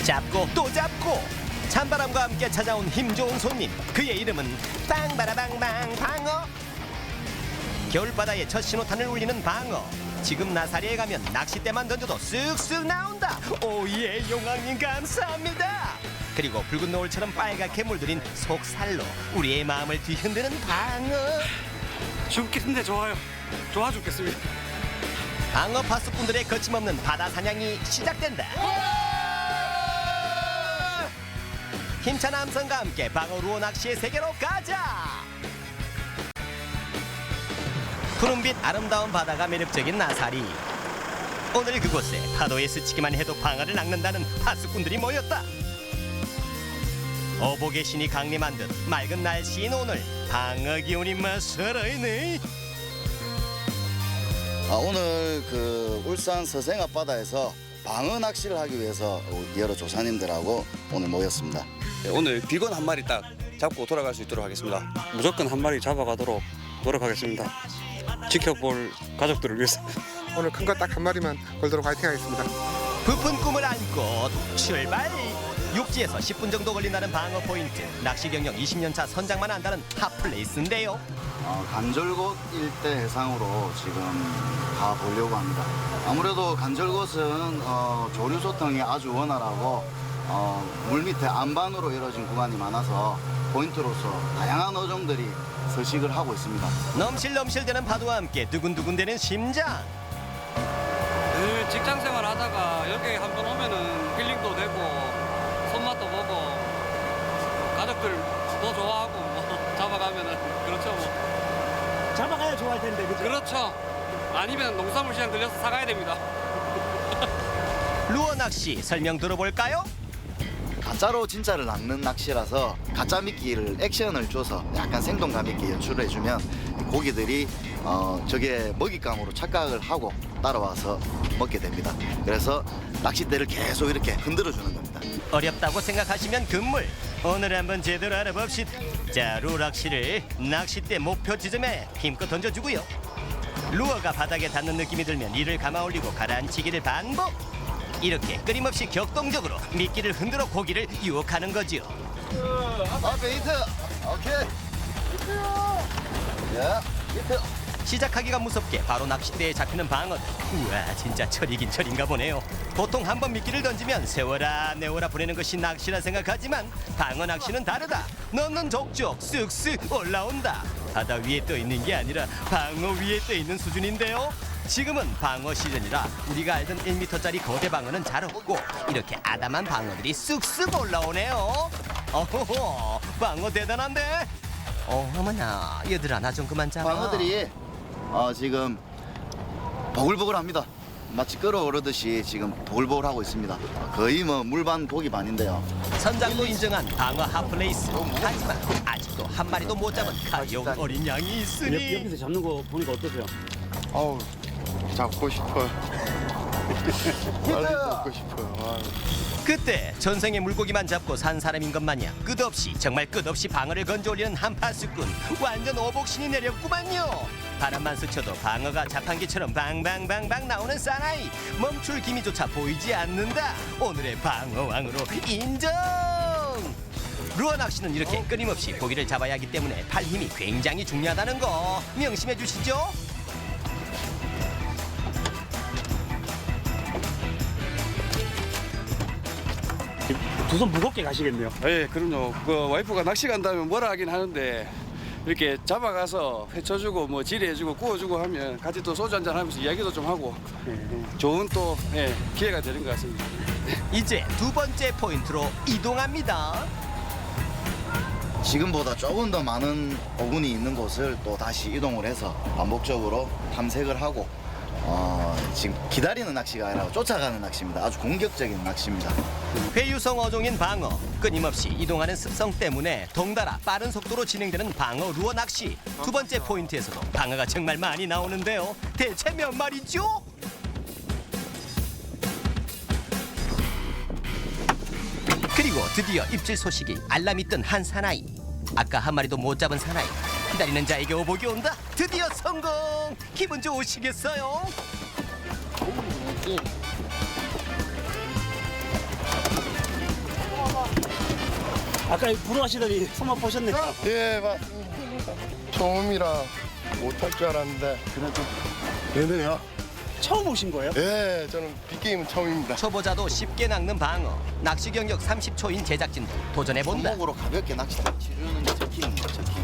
잡고 또 잡고 찬바람과 함께 찾아온 힘 좋은 손님, 그의 이름은 빵바라방방 방어. 겨울바다에 첫 신호탄을 울리는 방어. 지금 나사리에 가면 낚싯대만 던져도 쓱쓱 나온다. 오예, 용왕님 감사합니다. 그리고 붉은 노을처럼 빨갛게 물들인 속살로 우리의 마음을 뒤흔드는 방어. 죽겠는데 좋아요. 좋아 죽겠습니다. 방어 파수꾼들의 거침없는 바다 사냥이 시작된다. 힘찬 함성과 함께 방어 루어 낚시의 세계로 가자. 푸른빛 아름다운 바다가 매력적인 나사리. 오늘 그곳에 파도에 스치기만 해도 방어를 낚는다는 파수꾼들이 모였다. 어복의 신이 강림한 듯 맑은 날씨인 오늘 방어 기운이 막 살아있네. 오늘 그 울산 서생 앞바다에서 방어 낚시를 하기 위해서 여러 조사님들하고 오늘 모였습니다. 오늘 비건 한 마리 딱 잡고 돌아갈 수 있도록 하겠습니다. 무조건 한 마리 잡아가도록 노력하겠습니다. 지켜볼 가족들을 위해서. 오늘 큰 거 딱 한 마리만 걸도록 화이팅하겠습니다. 부푼 꿈을 안고 출발! 육지에서 10분 정도 걸린다는 방어 포인트. 낚시 경력 20년 차 선장만 안다는 핫플레이스인데요. 간절곶 일대 해상으로 지금 가보려고 합니다. 아무래도 간절곶은 조류 소통이 아주 원활하고 물 밑에 안반으로 이루어진 구간이 많아서 포인트로서 다양한 어종들이 서식을 하고 있습니다. 넘실넘실대는 파도와 함께 두근두근대는 심장. 늘 직장 생활 하다가 여기 한 번 오면은 힐링도 되고 손맛도 보고 가족들도 좋아하고 뭐 잡아가면은 그렇죠 뭐. 잡아가야 좋아할 텐데 그죠? 그렇죠. 아니면 농산물 시장 들려서 사가야 됩니다. 루어 낚시 설명 들어볼까요? 가짜로 진짜를 낚는 낚시라서 가짜 미끼를 액션을 줘서 약간 생동감 있게 연출을 해주면 고기들이 저게 먹잇감으로 착각을 하고 따라와서 먹게 됩니다. 그래서 낚싯대를 계속 이렇게 흔들어주는 겁니다. 어렵다고 생각하시면 금물. 오늘 한번 제대로 알아봅시다. 자, 루어 낚시를 낚싯대 목표 지점에 힘껏 던져주고요. 루어가 바닥에 닿는 느낌이 들면 이를 감아 올리고 가라앉히기를 반복. 이렇게 끊임없이 격동적으로 미끼를 흔들어 고기를 유혹하는 거죠. 앞에 히트! 오케이! 야, 히트! 시작하기가 무섭게 바로 낚싯대에 잡히는 방어들. 우와, 진짜 철이긴 철인가 보네요. 보통 한 번 미끼를 던지면 세워라 내워라 보내는 것이 낚시라 생각하지만 방어 낚시는 다르다. 넣는 족족 쓱쓱 올라온다. 바다 위에 떠 있는 게 아니라 방어 위에 떠 있는 수준인데요. 지금은 방어 시즌이라 우리가 알던 1m짜리 거대 방어는 잘 없고 이렇게 아담한 방어들이 쓱쓱 올라오네요. 어허허, 방어 대단한데? 어머나, 얘들아 나 좀 그만 잡아. 방어들이 지금 보글보글합니다. 마치 끓어오르듯이 지금 보글보글하고 있습니다. 거의 뭐 물반 고기 반인데요. 선장도 인정한 방어 핫플레이스. 하지만 아직도 한 마리도 못 잡은 가용 어린 양이 있으니. 옆에서 잡는 거 보니까 어떠세요? 어우, 잡고 싶어요. 빨리 잡고 싶어요. 그때 전생에 물고기만 잡고 산 사람인 것 마냥 끝없이 정말 끝없이 방어를 건져 올리는 한파수꾼. 완전 오복신이 내렸구만요. 바람만 스쳐도 방어가 자판기처럼 방방방방 나오는 사나이. 멈출 기미조차 보이지 않는다. 오늘의 방어왕으로 인정. 루어 낚시는 이렇게 끊임없이 고기를 잡아야 하기 때문에 팔 힘이 굉장히 중요하다는 거 명심해 주시죠. 두 손 무겁게 가시겠네요. 예, 그럼요. 그 와이프가 낚시 간다면 뭐라 하긴 하는데 이렇게 잡아가서 회쳐주고 뭐 지리해주고 구워주고 하면 같이 또 소주 한잔 하면서 이야기도 좀 하고 좋은 또 기회가 되는 것 같습니다. 이제 두 번째 포인트로 이동합니다. 지금보다 조금 더 많은 어군이 있는 곳을 또 다시 이동을 해서 반복적으로 탐색을 하고 지금 기다리는 낚시가 아니라 쫓아가는 낚시입니다. 아주 공격적인 낚시입니다. 회유성 어종인 방어, 끊임없이 이동하는 습성 때문에 덩달아 빠른 속도로 진행되는 방어 루어 낚시. 두 번째 포인트에서도 방어가 정말 많이 나오는데요. 대체 몇 마리죠? 그리고 드디어 입질 소식이 알람이 뜬 한 사나이. 아까 한 마리도 못 잡은 사나이. 기다리는 자에게 오복이 온다. 드디어 성공! 기분 좋으시겠어요? 아까 부러하시더니 손맛 보셨네요. 예, 맞습니다. 처음이라 못할 줄 알았는데 그래도 되네요. 처음 오신 거예요? 예, 저는 빅게임은 처음입니다. 초보자도 쉽게 낚는 방어. 낚시 경력 30초인 제작진도 도전해본다. 손목으로 가볍게 낚시 치르는 게 적힘입니다. 적힘.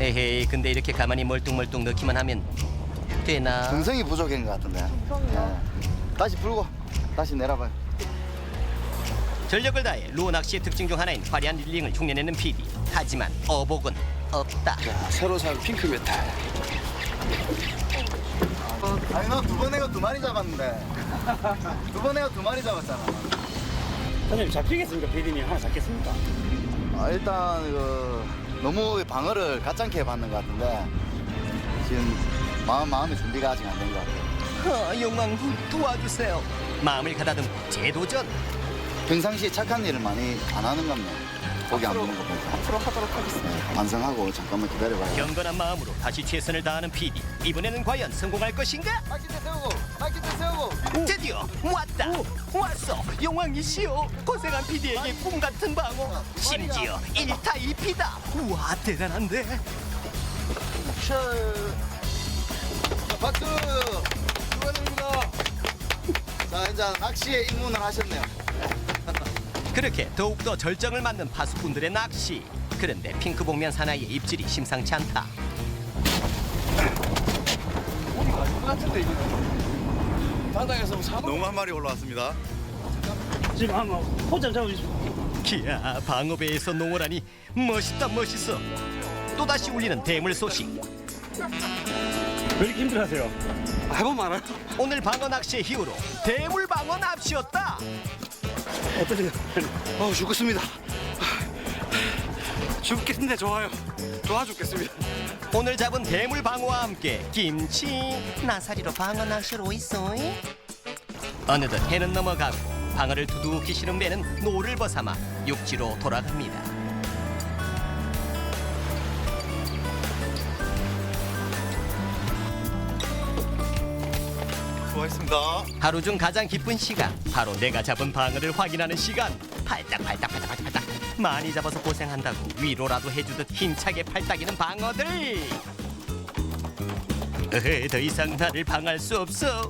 에헤이, 근데 이렇게 가만히 멀뚱멀뚱 넣기만 하면 되나? 근성이 부족한 것 같은데. 예. 다시 풀고 다시 내려봐요. 전력을 다해 루어 낚시의 특징 중 하나인 화려한 릴링을 흉내내는 PD. 하지만 어복은 없다. 자, 새로 산 핑크 메탈. 아니 너 두 번 해가 두 마리 잡았는데 두 번 해가 두 마리 잡았잖아. 선생님 잡히겠습니까? 비디님 하나 잡겠습니까? 일단 너무 방어를 가짱게 해봤는 것 같은데 지금 마음의 준비가 아직 안 된 것 같아요. 용왕군 도와주세요. 마음을 가다듬고 재도전. 평상시에 착한 일을 많이 안 하는 겁니다. 거기 안 보는 거 보니까. 앞으로 하도록 하겠습니다. 반성하고 잠깐만 기다려봐요. 경건한 마음으로 다시 최선을 다하는 PD. 이번에는 과연 성공할 것인가? 마키트 세우고 마키트 세우고. 드디어 왔다. 왔어. 용왕이시여. 고생한 PD에게 꿈 같은 방어. 심지어 1타 2피다. 우와, 대단한데. 박수. 축하드립니다. 자, 이제 낚시에 입문을 하셨네요. 그렇게 더욱더 절정을 맞는 파수꾼들의 낚시. 그런데 핑크 복면 사나이의 입질이 심상치 않다. 바닥에서 너무 한 마리 올라왔습니다. 지금 한번 포즈 잡아주십시오. 기야, 방어배에서 농어라니 멋있다 멋있어. 또다시 울리는 대물 소식. 왜 이렇게 힘들어하세요? 해보면 알아요. 오늘 방어 낚시의 히어로 대물 방어 납시였다. 어떠세요? 죽겠습니다. 죽겠는데 좋아요. 좋아 죽겠습니다. 오늘 잡은 대물 방어와 함께 김치 나사리로 방어 낚시로 있어. 어느덧 해는 넘어가고 방어를 두둑히 실은 배는 노를 벗삼아 육지로 돌아갑니다. 수고하셨습니다. 하루 중 가장 기쁜 시간, 바로 내가 잡은 방어를 확인하는 시간. 팔딱팔딱. 많이 잡아서 고생한다고 위로라도 해주듯 힘차게 팔딱이는 방어들. 더 이상 나를 방할 수 없어.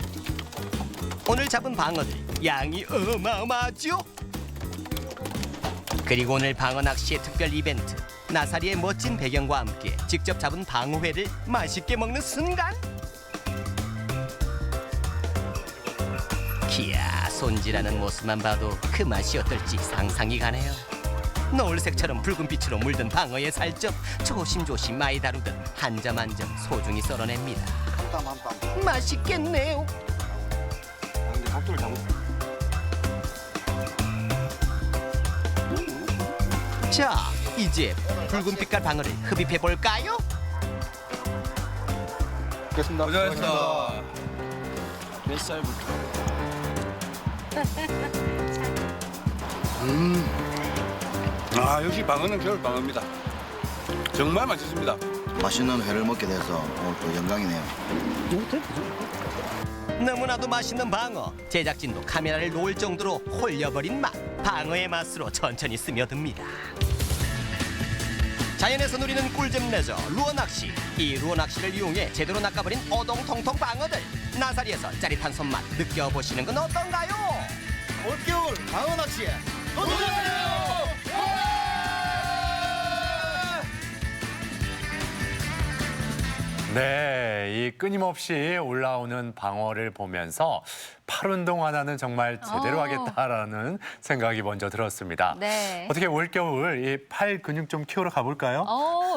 오늘 잡은 방어들 양이 어마어마하죠. 그리고 오늘 방어 낚시의 특별 이벤트, 나사리의 멋진 배경과 함께 직접 잡은 방어회를 맛있게 먹는 순간. 기야, 손질하는 모습만 봐도 그 맛이 어떨지 상상이 가네요. 노을색처럼 붉은 빛으로 물든 방어의 살점, 조심조심 많이 다루듯 한 점 한 점 소중히 썰어냅니다. 맛있겠네요. 근데 각도를 잘못. 자, 이제 붉은 빛깔 방어를 흡입해 볼까요? 고맙습니다. 고생하셨습니다. 몇 살부터? 역시 방어는 겨울 방어입니다. 정말 맛있습니다. 맛있는 회를 먹게 돼서 오늘 또 영광이네요. 너무나도 맛있는 방어. 제작진도 카메라를 놓을 정도로 홀려버린 맛. 방어의 맛으로 천천히 스며듭니다. 자연에서 누리는 꿀잼 레저 루어 낚시. 이 루어 낚시를 이용해 제대로 낚아버린 어동통통 방어들. 나사리에서 짜릿한 손맛 느껴보시는 건 어떤가요? 올겨울 방어 낚시에 도전하세요! 네, 이 끊임없이 올라오는 방어를 보면서 팔 운동 하나는 정말 제대로 하겠다라는 생각이 먼저 들었습니다. 네. 어떻게 올겨울 이 팔 근육 좀 키우러 가볼까요?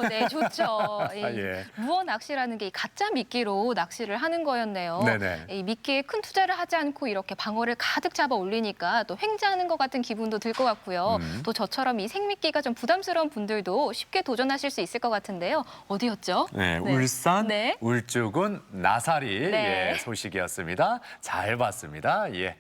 네, 좋죠. 이 예. 무어 낚시라는 게 이 가짜 미끼로 낚시를 하는 거였네요. 네네. 이 미끼에 큰 투자를 하지 않고 이렇게 방어를 가득 잡아 올리니까 또 횡재하는 것 같은 기분도 들 것 같고요. 또 저처럼 이 생미끼가 좀 부담스러운 분들도 쉽게 도전하실 수 있을 것 같은데요. 어디였죠? 네, 울산 네. 울주군 나사리 네. 소식이었습니다. 잘 봤습니다. 예.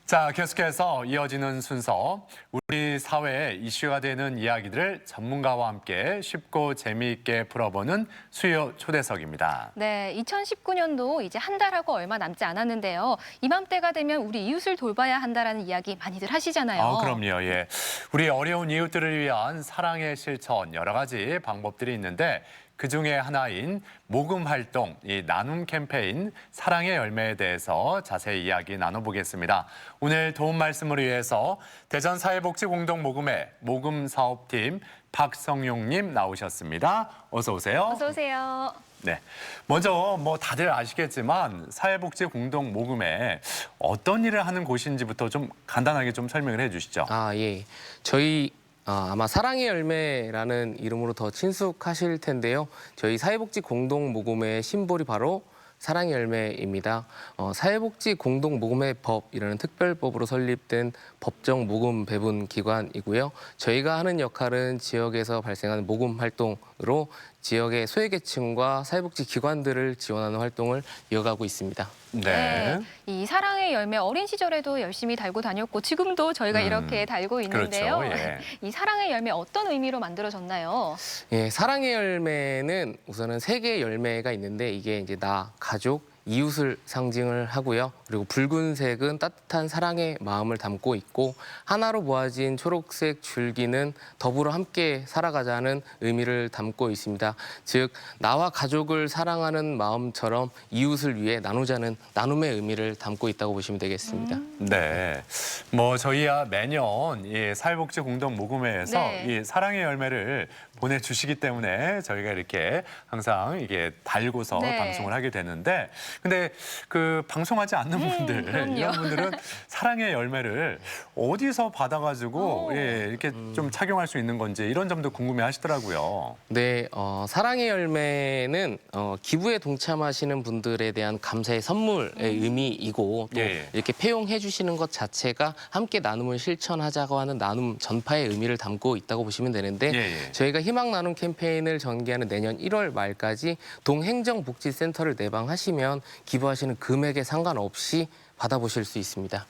자, 계속해서 이어지는 순서, 우리 사회에 이슈가 되는 이야기들을 전문가와 함께 쉽고 재미있게 풀어보는 수요 초대석입니다. 네, 2019년도 이제 한 달하고 얼마 남지 않았는데요. 이맘때가 되면 우리 이웃을 돌봐야 한다라는 이야기 많이들 하시잖아요. 그럼요. 예. 우리 어려운 이웃들을 위한 사랑의 실천 여러 가지 방법들이 있는데 그 중에 하나인 모금 활동, 이 나눔 캠페인 사랑의 열매에 대해서 자세히 이야기 나눠보겠습니다. 오늘 도움 말씀을 위해서 대전 사회복지공동모금회 모금사업팀 박성용님 나오셨습니다. 어서 오세요. 어서 오세요. 네, 먼저 뭐 다들 아시겠지만 사회복지공동모금회 어떤 일을 하는 곳인지부터 좀 간단하게 좀 설명을 해주시죠. 예. 저희 아마 사랑의 열매라는 이름으로 더 친숙하실 텐데요. 저희 사회복지 공동모금회의 심볼이 바로 사랑의 열매입니다. 사회복지 공동모금회 법이라는 특별법으로 설립된 법정 모금 배분 기관이고요. 저희가 하는 역할은 지역에서 발생하는 모금 활동으로 지역의 소외계층과 사회복지 기관들을 지원하는 활동을 이어가고 있습니다. 네. 이 사랑의 열매 어린 시절에도 열심히 달고 다녔고 지금도 저희가 이렇게 달고 있는데요. 그렇죠. 예. 이 사랑의 열매 어떤 의미로 만들어졌나요? 예, 사랑의 열매는 우선은 세 개의 열매가 있는데 이게 이제 나, 가족, 이웃을 상징을 하고요. 그리고 붉은색은 따뜻한 사랑의 마음을 담고 있고 하나로 모아진 초록색 줄기는 더불어 함께 살아가자는 의미를 담고 있습니다. 즉 나와 가족을 사랑하는 마음처럼 이웃을 위해 나누자는 나눔의 의미를 담고 있다고 보시면 되겠습니다. 네, 뭐 저희야 매년 이 사회복지 공동모금회에서 네. 이 사랑의 열매를 보내주시기 때문에 저희가 이렇게 항상 이게 달고서 네. 방송을 하게 되는데, 근데 그 방송하지 않는 분들 그럼요. 이런 분들은 사랑의 열매를 어디서 받아가지고 예, 이렇게 좀 착용할 수 있는 건지 이런 점도 궁금해하시더라고요. 네, 사랑의 열매는 기부에 동참하시는 분들에 대한 감사의 선물의 의미이고 또 예. 이렇게 폐용해 주시는 것 자체가 함께 나눔을 실천하자고 하는 나눔 전파의 의미를 담고 있다고 보시면 되는데 예. 저희가 희망 나눔 캠페인을 전개하는 내년 1월 말까지 동행정복지센터를 내방하시면 기부하시는 금액에 상관없이 받아보실 수 있습니다.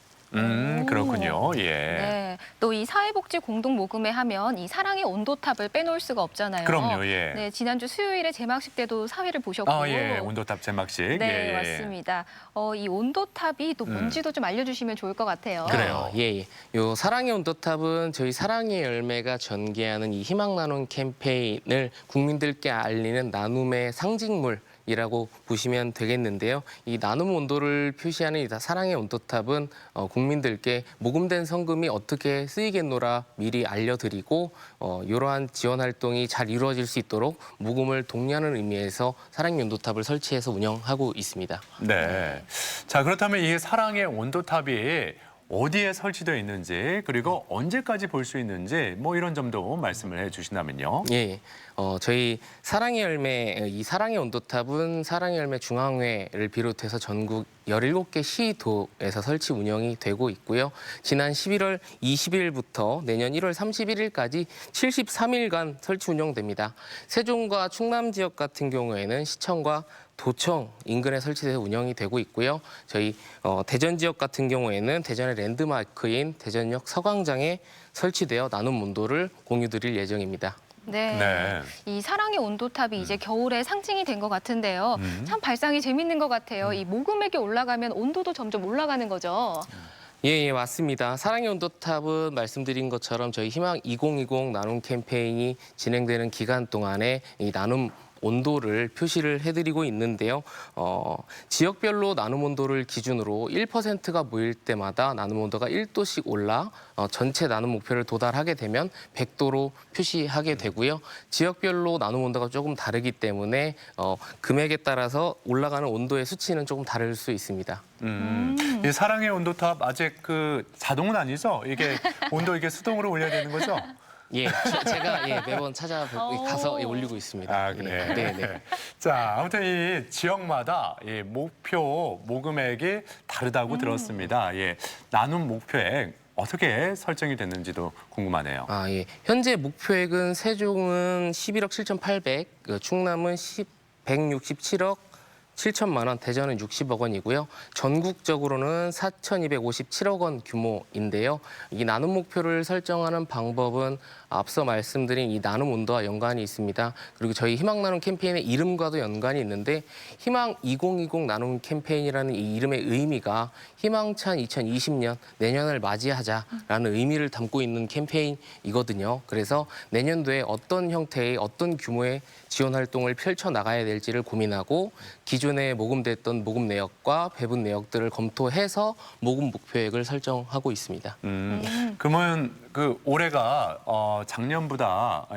그렇군요. 예. 네, 또 이 사회복지 공동모금회 하면 이 사랑의 온도탑을 빼놓을 수가 없잖아요. 그럼요, 예. 네, 지난주 수요일에 제막식 때도 사회를 보셨고. 예, 온도탑 제막식. 네, 예. 맞습니다. 이 온도탑이 또 뭔지도 좀 알려주시면 좋을 것 같아요. 그래요. 예. 요 사랑의 온도탑은 저희 사랑의 열매가 전개하는 이 희망 나눔 캠페인을 국민들께 알리는 나눔의 상징물. 이라고 보시면 되겠는데요. 이 나눔 온도를 표시하는 이 사랑의 온도탑은 국민들께 모금된 성금이 어떻게 쓰이겠노라 미리 알려드리고 이러한 지원 활동이 잘 이루어질 수 있도록 모금을 독려하는 의미에서 사랑의 온도탑을 설치해서 운영하고 있습니다. 네. 자, 그렇다면 이 사랑의 온도탑이 어디에 설치되어 있는지 그리고 언제까지 볼 수 있는지 뭐 이런 점도 말씀을 해주신다면요. 예, 저희 사랑의 열매, 이 사랑의 온도탑은 사랑의 열매 중앙회를 비롯해서 전국 17개 시도에서 설치 운영이 되고 있고요. 지난 11월 20일부터 내년 1월 31일까지 73일간 설치 운영됩니다. 세종과 충남 지역 같은 경우에는 시청과 도청 인근에 설치돼서 운영이 되고 있고요. 저희 대전 지역 같은 경우에는 대전의 랜드마크인 대전역 서광장에 설치되어 나눔 온도를 공유드릴 예정입니다. 네. 이 사랑의 온도탑이 이제 겨울의 상징이 된 것 같은데요. 참 발상이 재밌는 것 같아요. 이 모금액이 올라가면 온도도 점점 올라가는 거죠. 예, 맞습니다. 사랑의 온도탑은 말씀드린 것처럼 저희 희망 2020 나눔 캠페인이 진행되는 기간 동안에 이 나눔 온도를 표시를 해드리고 있는데요. 지역별로 나눔 온도를 기준으로 1%가 모일 때마다 나눔 온도가 1도씩 올라 전체 나눔 목표를 도달하게 되면 100도로 표시하게 되고요. 지역별로 나눔 온도가 조금 다르기 때문에 금액에 따라서 올라가는 온도의 수치는 조금 다를 수 있습니다. 이 사랑의 온도탑 아직 그 자동은 아니죠? 이게 온도 이게 수동으로 올려야 되는 거죠? 예, 제가 매번 가서 올리고 있습니다. 아, 그래. 네, 네. 자, 아무튼 이 지역마다 이 목표 모금액이 다르다고 들었습니다. 예, 나눔 목표액 어떻게 설정이 됐는지도 궁금하네요. 아, 예. 현재 목표액은 세종은 11억 7,800, 충남은 167억 7천만 원, 대전은 60억 원이고요. 전국적으로는 4,257억 원 규모인데요. 이 나눔 목표를 설정하는 방법은 앞서 말씀드린 이 나눔 온도와 연관이 있습니다. 그리고 저희 희망 나눔 캠페인의 이름과도 연관이 있는데 희망 2020 나눔 캠페인이라는 이 이름의 의미가 희망찬 2020년 내년을 맞이하자라는 의미를 담고 있는 캠페인이거든요. 그래서 내년도에 어떤 형태의 어떤 규모의 지원 활동을 펼쳐 나가야 될지를 고민하고 기존에 모금됐던 모금 내역과 배분 내역들을 검토해서 모금 목표액을 설정하고 있습니다. 그러면 그 올해가 작년보다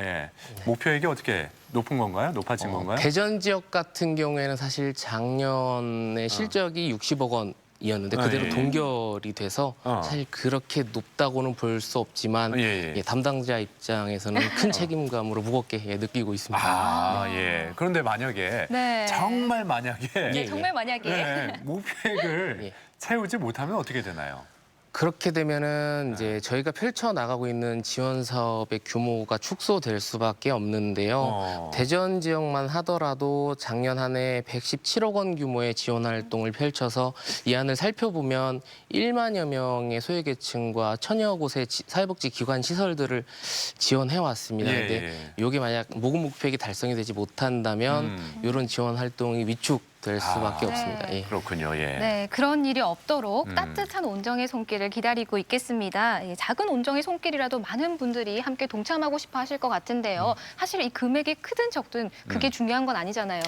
목표액이 어떻게 높은 건가요? 높아진 건가요? 대전 지역 같은 경우에는 사실 작년에 실적이 60억 원. 이었는데 그대로 동결이 돼서 사실 그렇게 높다고는 볼 수 없지만 담당자 입장에서는 큰 책임감으로 무겁게 느끼고 있습니다. 아, 예. 그런데 만약에 정말 만약에 정말 만약에 목표액을 채우지 못하면 어떻게 되나요? 그렇게 되면은 이제 저희가 펼쳐 나가고 있는 지원 사업의 규모가 축소될 수밖에 없는데요. 대전 지역만 하더라도 작년 한 해 117억 원 규모의 지원 활동을 펼쳐서 이 안을 살펴보면 1만여 명의 소외계층과 1,000여 곳의 사회복지 기관 시설들을 지원해 왔습니다. 근데 이게 만약 모금 목표액이 달성이 되지 못한다면 이런 지원 활동이 위축될 수밖에 없습니다. 예. 그렇군요. 예. 네, 그런 일이 없도록 따뜻한 온정의 손길을 기다리고 있겠습니다. 작은 온정의 손길이라도 많은 분들이 함께 동참하고 싶어 하실 것 같은데요. 사실 이 금액이 크든 적든 그게 중요한 건 아니잖아요.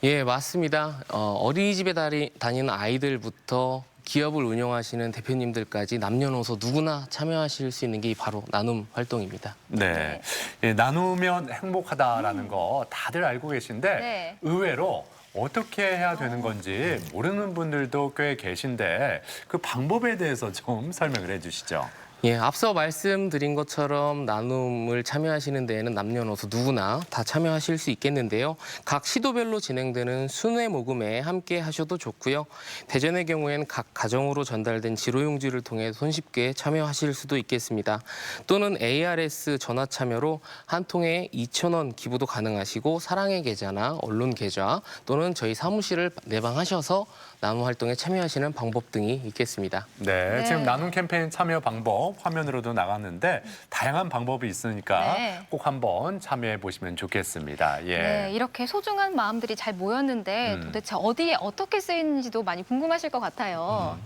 예, 맞습니다. 어린이집에 다니는 아이들부터 기업을 운영하시는 대표님들까지 남녀노소 누구나 참여하실 수 있는 게 바로 나눔 활동입니다. 네, 예, 나누면 행복하다라는 거 다들 알고 계신데 의외로 어떻게 해야 되는 건지 모르는 분들도 꽤 계신데 그 방법에 대해서 좀 설명을 해주시죠. 예, 앞서 말씀드린 것처럼 나눔을 참여하시는 데에는 남녀노소 누구나 다 참여하실 수 있겠는데요. 각 시도별로 진행되는 순회 모금에 함께 하셔도 좋고요. 대전의 경우에는 각 가정으로 전달된 지로용지를 통해 손쉽게 참여하실 수도 있겠습니다. 또는 ARS 전화 참여로 한 통에 2,000원 기부도 가능하시고 사랑의 계좌나 언론 계좌 또는 저희 사무실을 내방하셔서 나눔 활동에 참여하시는 방법 등이 있겠습니다. 네, 지금 나눔 캠페인 참여 방법 화면으로도 나갔는데 다양한 방법이 있으니까 꼭 한번 참여해 보시면 좋겠습니다. 예. 네, 이렇게 소중한 마음들이 잘 모였는데 도대체 어디에 어떻게 쓰이는지도 많이 궁금하실 것 같아요.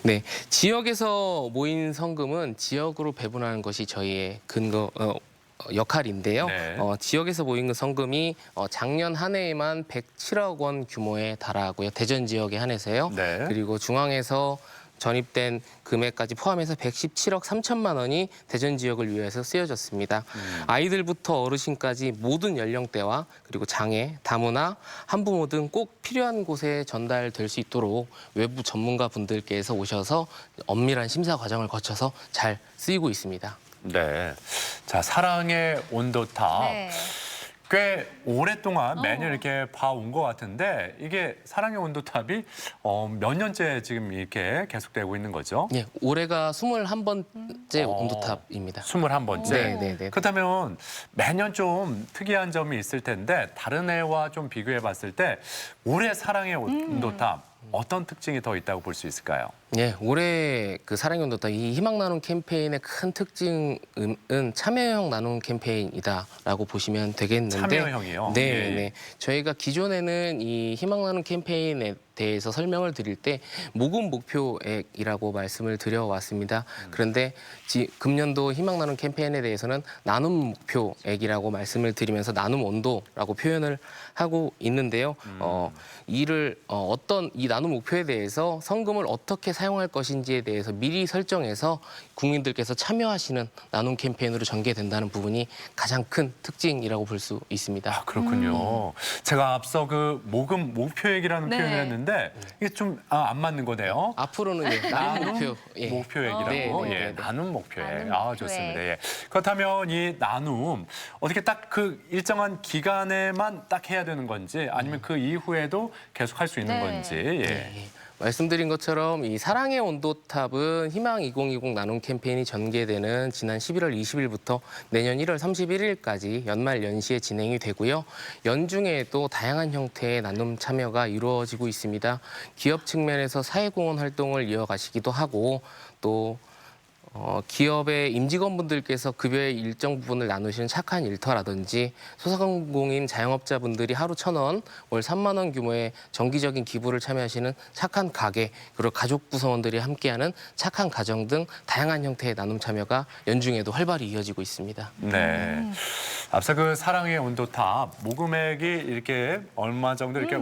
네, 지역에서 모인 성금은 지역으로 배분하는 것이 저희의 역할인데요. 지역에서 모인 성금이 작년 한 해에만 107억 원 규모에 달하고요. 대전 지역에 한해서요. 그리고 중앙에서 전입된 금액까지 포함해서 117억 3천만 원이 대전 지역을 위해서 쓰여졌습니다. 아이들부터 어르신까지 모든 연령대와 그리고 장애, 다문화, 한부모 등 꼭 필요한 곳에 전달될 수 있도록 외부 전문가 분들께서 오셔서 엄밀한 심사 과정을 거쳐서 잘 쓰이고 있습니다. 네, 자 사랑의 온도탑. 꽤 오랫동안 매년 이렇게 봐온 것 같은데 이게 사랑의 온도탑이 몇 년째 지금 이렇게 계속되고 있는 거죠? 네, 올해가 21번째 온도탑입니다. 21번째? 네. 그렇다면 매년 좀 특이한 점이 있을 텐데 다른 해와 좀 비교해 봤을 때 올해 사랑의 온도탑 어떤 특징이 더 있다고 볼 수 있을까요? 네, 올해 그 사랑의 온도탑 이 희망 나눔 캠페인의 큰 특징은 참여형 나눔 캠페인이다라고 보시면 되겠는데 참여형이요? 네. 저희가 기존에는 이 희망 나눔 캠페인에 대해서 설명을 드릴 때 모금 목표액이라고 말씀을 드려왔습니다. 그런데 금년도 희망 나눔 캠페인에 대해서는 나눔 목표액이라고 말씀을 드리면서 나눔 온도라고 표현을 하고 있는데요. 어떤 이 나눔 목표에 대해서 성금을 어떻게 사용할 것인지에 대해서 미리 설정해서 국민들께서 참여하시는 나눔 캠페인으로 전개된다는 부분이 가장 큰 특징이라고 볼 수 있습니다. 아, 그렇군요. 제가 앞서 그 모금 목표액이라는 네. 표현을 했는데 이게 좀 안 맞는 거네요. 앞으로는 나눔 목표, 목표액이라고. 네, 네, 예, 네, 네. 나눔 목표액. 나눔 아, 목표액. 좋습니다. 예. 그렇다면 이 나눔 어떻게 딱 그 일정한 기간에만 딱 해야 되는 건지 아니면 그 이후에도 계속 할 수 있는 네. 건지. 예. 네. 말씀드린 것처럼 이 사랑의 온도탑은 희망 2020 나눔 캠페인이 전개되는 지난 11월 20일부터 내년 1월 31일까지 연말 연시에 진행이 되고요. 연중에도 다양한 형태의 나눔 참여가 이루어지고 있습니다. 기업 측면에서 사회공헌 활동을 이어가시기도 하고 또 기업의 임직원분들께서 급여의 일정 부분을 나누시는 착한 일터라든지 소상공인 자영업자분들이 하루 1,000원, 월 3만 원 규모의 정기적인 기부를 참여하시는 착한 가게, 그리고 가족 구성원들이 함께하는 착한 가정 등 다양한 형태의 나눔 참여가 연중에도 활발히 이어지고 있습니다. 네. 앞서 그 사랑의 온도탑 모금액이 이렇게 얼마 정도 이렇게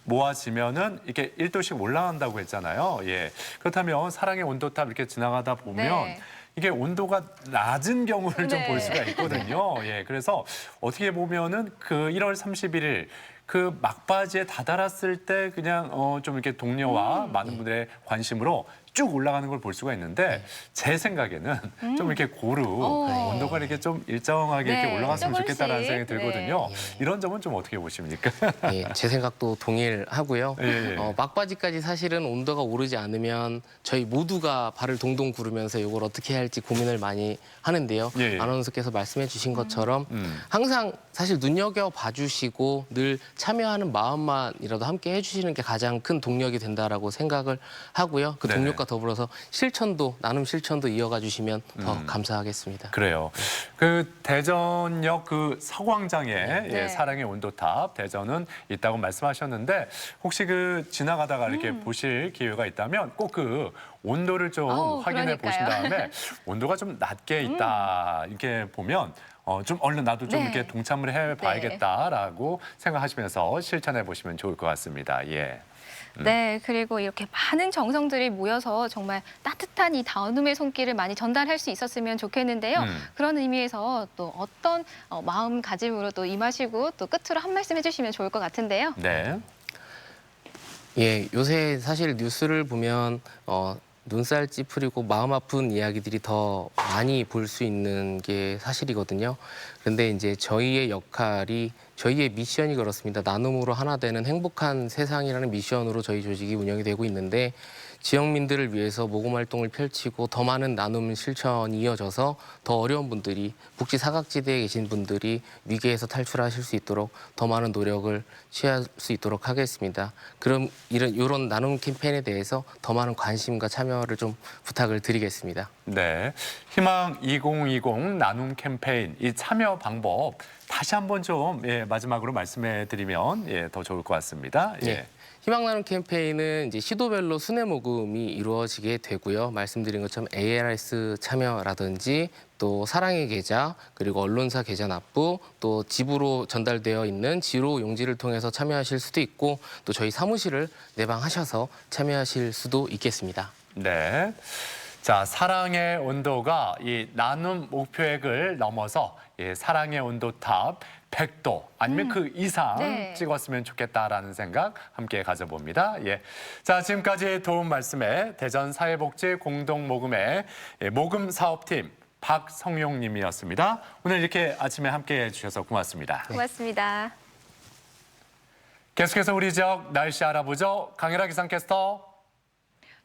모아지면은 이렇게 1도씩 올라간다고 했잖아요. 예. 그렇다면 사랑의 온도탑 이렇게 지나가다 보면 네. 이게 온도가 낮은 경우를 좀 네. 볼 수가 있거든요. 예. 그래서 어떻게 보면은 그 1월 31일 그 막바지에 다다랐을 때 그냥 좀 이렇게 동료와 많은 분들의 관심으로 쭉 올라가는 걸 볼 수가 있는데 제 생각에는 좀 이렇게 고루 온도가 이렇게 좀 일정하게 이렇게 네, 올라갔으면 조금씩. 좋겠다라는 생각이 들거든요. 네. 이런 점은 좀 어떻게 보십니까? 예, 제 생각도 동일하고요. 예, 예. 막바지까지 사실은 온도가 오르지 않으면 저희 모두가 발을 동동 구르면서 이걸 어떻게 해야 할지 고민을 많이 하는데요. 예, 예. 아나운서께서 말씀해 주신 것처럼 항상 사실 눈여겨봐 주시고 늘 참여하는 마음만이라도 함께 해주시는 게 가장 큰 동력이 된다라고 생각을 하고요. 그 네네. 동력과 더불어서 실천도, 나눔 실천도 이어가 주시면 더 감사하겠습니다. 그래요. 그 대전역 그 서광장에 네. 예, 사랑의 온도탑 대전은 있다고 말씀하셨는데 혹시 그 지나가다가 이렇게 보실 기회가 있다면 꼭 그 온도를 좀 확인해 보신 그러니까요. 다음에 온도가 좀 낮게 있다 이렇게 보면 좀 얼른 나도 좀 네. 이렇게 동참을 해봐야겠다라고 생각하시면서 실천해 보시면 좋을 것 같습니다. 예. 네, 그리고 이렇게 많은 정성들이 모여서 정말 따뜻한 이 나눔의 손길을 많이 전달할 수 있었으면 좋겠는데요. 그런 의미에서 또 어떤 마음가짐으로 또 임하시고 또 끝으로 한 말씀 해주시면 좋을 것 같은데요. 네. 예, 요새 사실 뉴스를 보면 눈살 찌푸리고 마음 아픈 이야기들이 더 많이 볼 수 있는 게 사실이거든요. 그런데 이제 저희의 역할이 저희의 미션이 그렇습니다. 나눔으로 하나 되는 행복한 세상이라는 미션으로 저희 조직이 운영이 되고 있는데 지역민들을 위해서 모금 활동을 펼치고 더 많은 나눔 실천이 이어져서 더 어려운 분들이 북지 사각지대에 계신 분들이 위기에서 탈출하실 수 있도록 더 많은 노력을 취할 수 있도록 하겠습니다. 그럼 이런 나눔 캠페인에 대해서 더 많은 관심과 참여를 좀 부탁을 드리겠습니다. 네. 희망 2020 나눔 캠페인 이 참여 방법 다시 한번 좀 마지막으로 말씀해 드리면 더 좋을 것 같습니다. 예. 예. 희망 나눔 캠페인은 이제 시도별로 순회 모금이 이루어지게 되고요. 말씀드린 것처럼 ALS 참여라든지 또 사랑의 계좌, 그리고 언론사 계좌 납부, 또 집으로 전달되어 있는 지로 용지를 통해서 참여하실 수도 있고 또 저희 사무실을 내방하셔서 참여하실 수도 있겠습니다. 네. 자, 사랑의 온도가 이 나눔 목표액을 넘어서 사랑의 온도탑 100도 아니면 그 이상 네. 찍었으면 좋겠다라는 생각 함께 가져봅니다. 예. 자, 지금까지 도움 말씀에 대전 사회복지 공동모금회 모금 사업팀 박성용 님이었습니다. 오늘 이렇게 아침에 함께 해주셔서 고맙습니다. 고맙습니다. 계속해서 우리 지역 날씨 알아보죠. 강혜라 기상캐스터.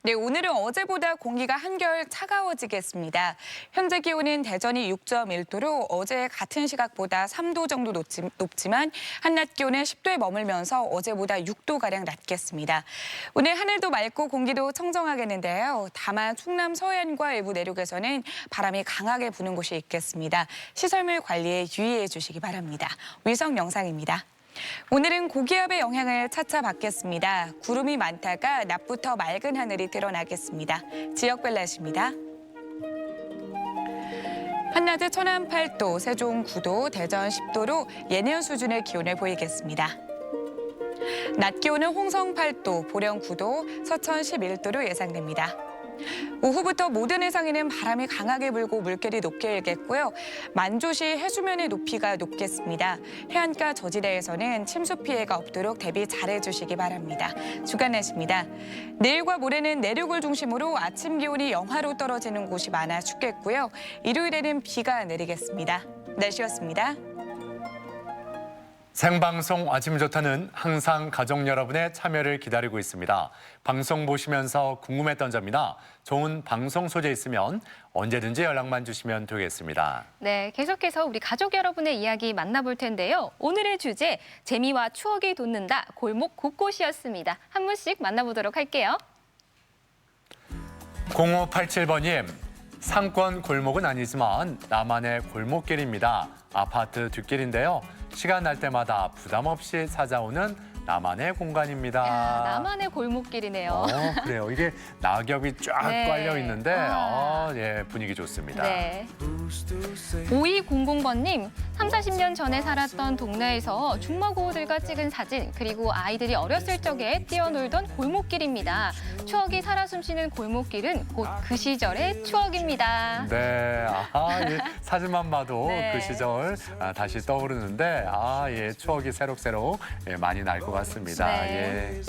네, 오늘은 어제보다 공기가 한결 차가워지겠습니다. 현재 기온은 대전이 6.1도로 어제 같은 시각보다 3도 정도 높지만 한낮 기온은 10도에 머물면서 어제보다 6도가량 낮겠습니다. 오늘 하늘도 맑고 공기도 청정하겠는데요. 다만 충남 서해안과 일부 내륙에서는 바람이 강하게 부는 곳이 있겠습니다. 시설물 관리에 유의해 주시기 바랍니다. 위성 영상입니다. 오늘은 고기압의 영향을 차차 받겠습니다. 구름이 많다가 낮부터 맑은 하늘이 드러나겠습니다. 지역별 날씨입니다. 한낮에 천안 8도, 세종 9도, 대전 10도로 예년 수준의 기온을 보이겠습니다. 낮 기온은 홍성 8도, 보령 9도, 서천 11도로 예상됩니다. 오후부터 모든 해상에는 바람이 강하게 불고 물결이 높게 일겠고요. 만조시 해수면의 높이가 높겠습니다. 해안가 저지대에서는 침수 피해가 없도록 대비 잘해주시기 바랍니다. 주간 날씨입니다. 내일과 모레는 내륙을 중심으로 아침 기온이 영하로 떨어지는 곳이 많아 춥겠고요. 일요일에는 비가 내리겠습니다. 날씨였습니다. 생방송 아침 좋다는 항상 가족 여러분의 참여를 기다리고 있습니다. 방송 보시면서 궁금했던 점이나 좋은 방송 소재 있으면 언제든지 연락만 주시면 되겠습니다. 네, 계속해서 우리 가족 여러분의 이야기 만나볼 텐데요. 오늘의 주제, 재미와 추억이 돋는다 골목 곳곳이었습니다. 한 분씩 만나보도록 할게요. 0587번님, 상권 골목은 아니지만 나만의 골목길입니다. 아파트 뒷길인데요. 시간 날 때마다 부담 없이 찾아오는 나만의 공간입니다. 야, 나만의 골목길이네요. 그래요. 이게 낙엽이 쫙 네. 깔려 있는데 예, 분위기 좋습니다. 네. 5200번님, 30-40년 전에 살았던 동네에서 중마고우들과 찍은 사진, 그리고 아이들이 어렸을 적에 뛰어놀던 골목길입니다. 추억이 살아 숨쉬는 골목길은 곧 그 시절의 추억입니다. 네, 예, 사진만 봐도 네. 그 시절 다시 떠오르는데 예, 추억이 새록새록 많이 날 것 같습니다. 네. 예.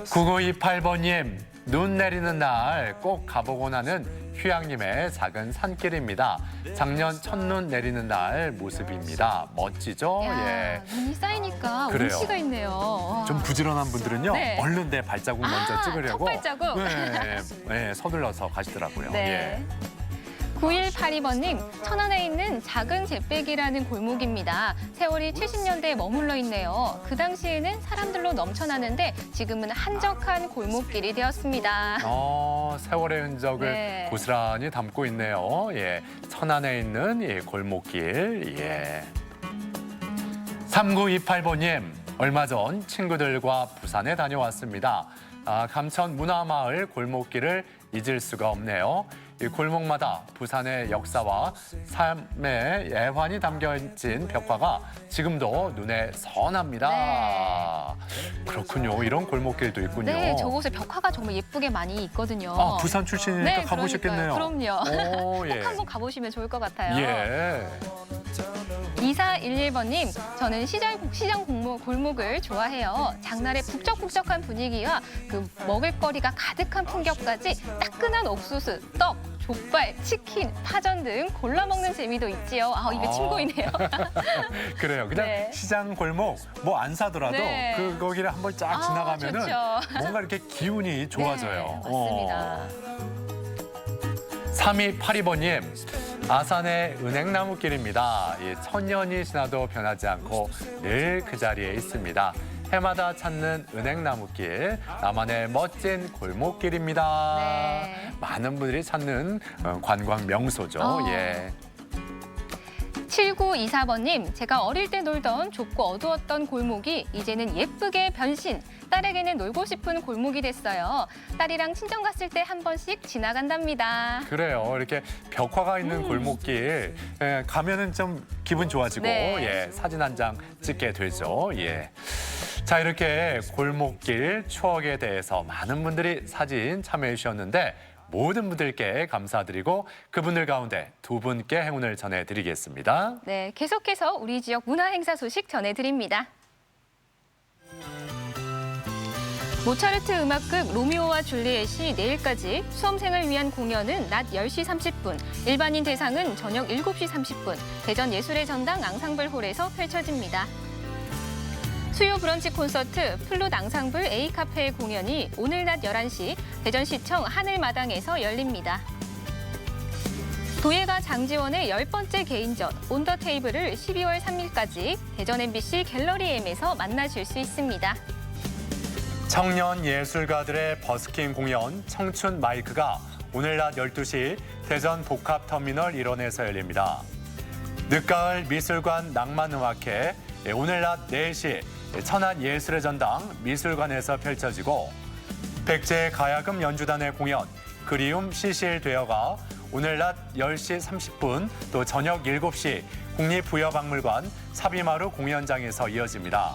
9928번님, 눈 내리는 날 꼭 가보곤 하는 휴양림의 작은 산길입니다. 작년 첫눈 내리는 날 모습입니다. 멋지죠? 야, 눈이 쌓이니까 그래요. 운치가 있네요. 좀 부지런한 분들은요, 네. 얼른 내 발자국 먼저 찍으려고 첫 발자국. 서둘러서 가시더라고요. 네. 9182번님, 천안에 있는 작은 잿백이라는 골목입니다. 세월이 70년대에 머물러 있네요. 그 당시에는 사람들로 넘쳐나는데 지금은 한적한 골목길이 되었습니다. 세월의 흔적을 네. 고스란히 담고 있네요. 예, 천안에 있는 골목길. 예. 3928번님, 얼마 전 친구들과 부산에 다녀왔습니다. 감천 문화마을 골목길을 잊을 수가 없네요. 이 골목마다 부산의 역사와 삶의 애환이 담겨진 벽화가 지금도 눈에 선합니다. 네. 그렇군요. 이런 골목길도 있군요. 네, 저곳에 벽화가 정말 예쁘게 많이 있거든요. 부산 출신이니까 네, 가보셨겠네요. 그러니까요. 그럼요. 예. 꼭 한번 가보시면 좋을 것 같아요. 예. 2411번님, 저는 시장 골목을 좋아해요. 장날의 북적북적한 분위기와 그 먹을거리가 가득한 풍경까지 따끈한 옥수수, 떡, 족발, 치킨, 파전 등 골라 먹는 재미도 있지요. 이게 친구이네요. 그래요. 그냥 네. 시장 골목 뭐 안 사더라도 네. 거기를 한번 쫙 지나가면은 좋죠. 뭔가 이렇게 기운이 좋아져요. 네, 맞습니다. 3282번님, 아산의 은행나무길입니다. 천년이 지나도 변하지 않고 늘 그 자리에 있습니다. 해마다 찾는 은행나무길, 나만의 멋진 골목길입니다. 네. 많은 분들이 찾는 관광 명소죠. 예. 7924번님, 제가 어릴 때 놀던 좁고 어두웠던 골목이 이제는 예쁘게 변신. 딸에게는 놀고 싶은 골목이 됐어요. 딸이랑 친정 갔을 때 한 번씩 지나간답니다. 그래요. 이렇게 벽화가 있는 골목길 가면은 좀 기분 좋아지고 네. 사진 한 장 찍게 되죠. 예. 자, 이렇게 골목길 추억에 대해서 많은 분들이 사진 참여해 주셨는데 모든 분들께 감사드리고 그분들 가운데 두 분께 행운을 전해드리겠습니다. 네, 계속해서 우리 지역 문화 행사 소식 전해드립니다. 모차르트 음악극 로미오와 줄리엣이 내일까지, 수험생을 위한 공연은 낮 10시 30분, 일반인 대상은 저녁 7시 30분, 대전 예술의 전당 앙상블홀에서 펼쳐집니다. 수요 브런치 콘서트 플룻 앙상블 A카페의 공연이 오늘 낮 11시 대전시청 하늘마당에서 열립니다. 도예가 장지원의 10번째 개인전 온더 테이블을 12월 3일까지 대전 MBC 갤러리 M에서 만나실 수 있습니다. 청년 예술가들의 버스킹 공연 청춘 마이크가 오늘 낮 12시 대전 복합터미널 1원에서 열립니다. 늦가을 미술관 낭만음악회 오늘 낮 4시 천안예술의 전당 미술관에서 펼쳐지고 백제 가야금 연주단의 공연 그리움 시실되어가 오늘 낮 10시 30분 또 저녁 7시 국립부여박물관 사비마루 공연장에서 이어집니다.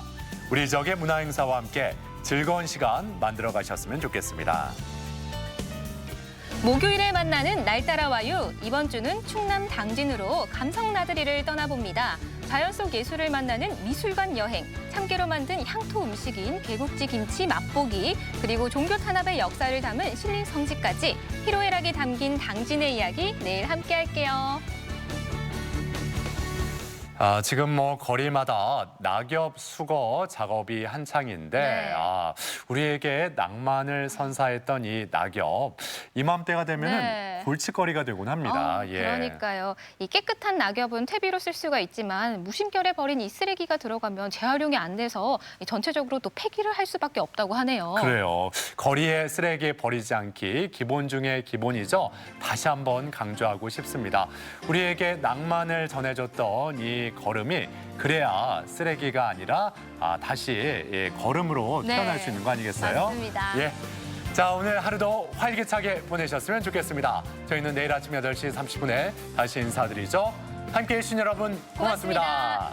우리 지역의 문화행사와 함께 즐거운 시간 만들어 가셨으면 좋겠습니다. 목요일에 만나는 날 따라와요. 이번 주는 충남 당진으로 감성 나들이를 떠나봅니다. 자연 속 예술을 만나는 미술관 여행, 참깨로 만든 향토 음식인 개국지 김치 맛보기, 그리고 종교 탄압의 역사를 담은 신림 성지까지 희로애락이 담긴 당진의 이야기 내일 함께 할게요. 지금 거리마다 낙엽 수거 작업이 한창인데 네. 우리에게 낭만을 선사했던 이 낙엽 이맘때가 되면 네. 골칫거리가 되곤 합니다. 예. 그러니까요. 이 깨끗한 낙엽은 퇴비로 쓸 수가 있지만 무심결에 버린 이 쓰레기가 들어가면 재활용이 안 돼서 전체적으로 또 폐기를 할 수밖에 없다고 하네요. 그래요. 거리에 쓰레기 버리지 않기 기본 중에 기본이죠. 다시 한번 강조하고 싶습니다. 우리에게 낭만을 전해줬던 이 걸음이 그래야 쓰레기가 아니라 다시 걸음으로 태어날 수 있는 거 아니겠어요? 맞습니다. 예. 자, 오늘 하루도 활기차게 보내셨으면 좋겠습니다. 저희는 내일 아침 8시 30분에 다시 인사드리죠. 함께해 주신 여러분 고맙습니다.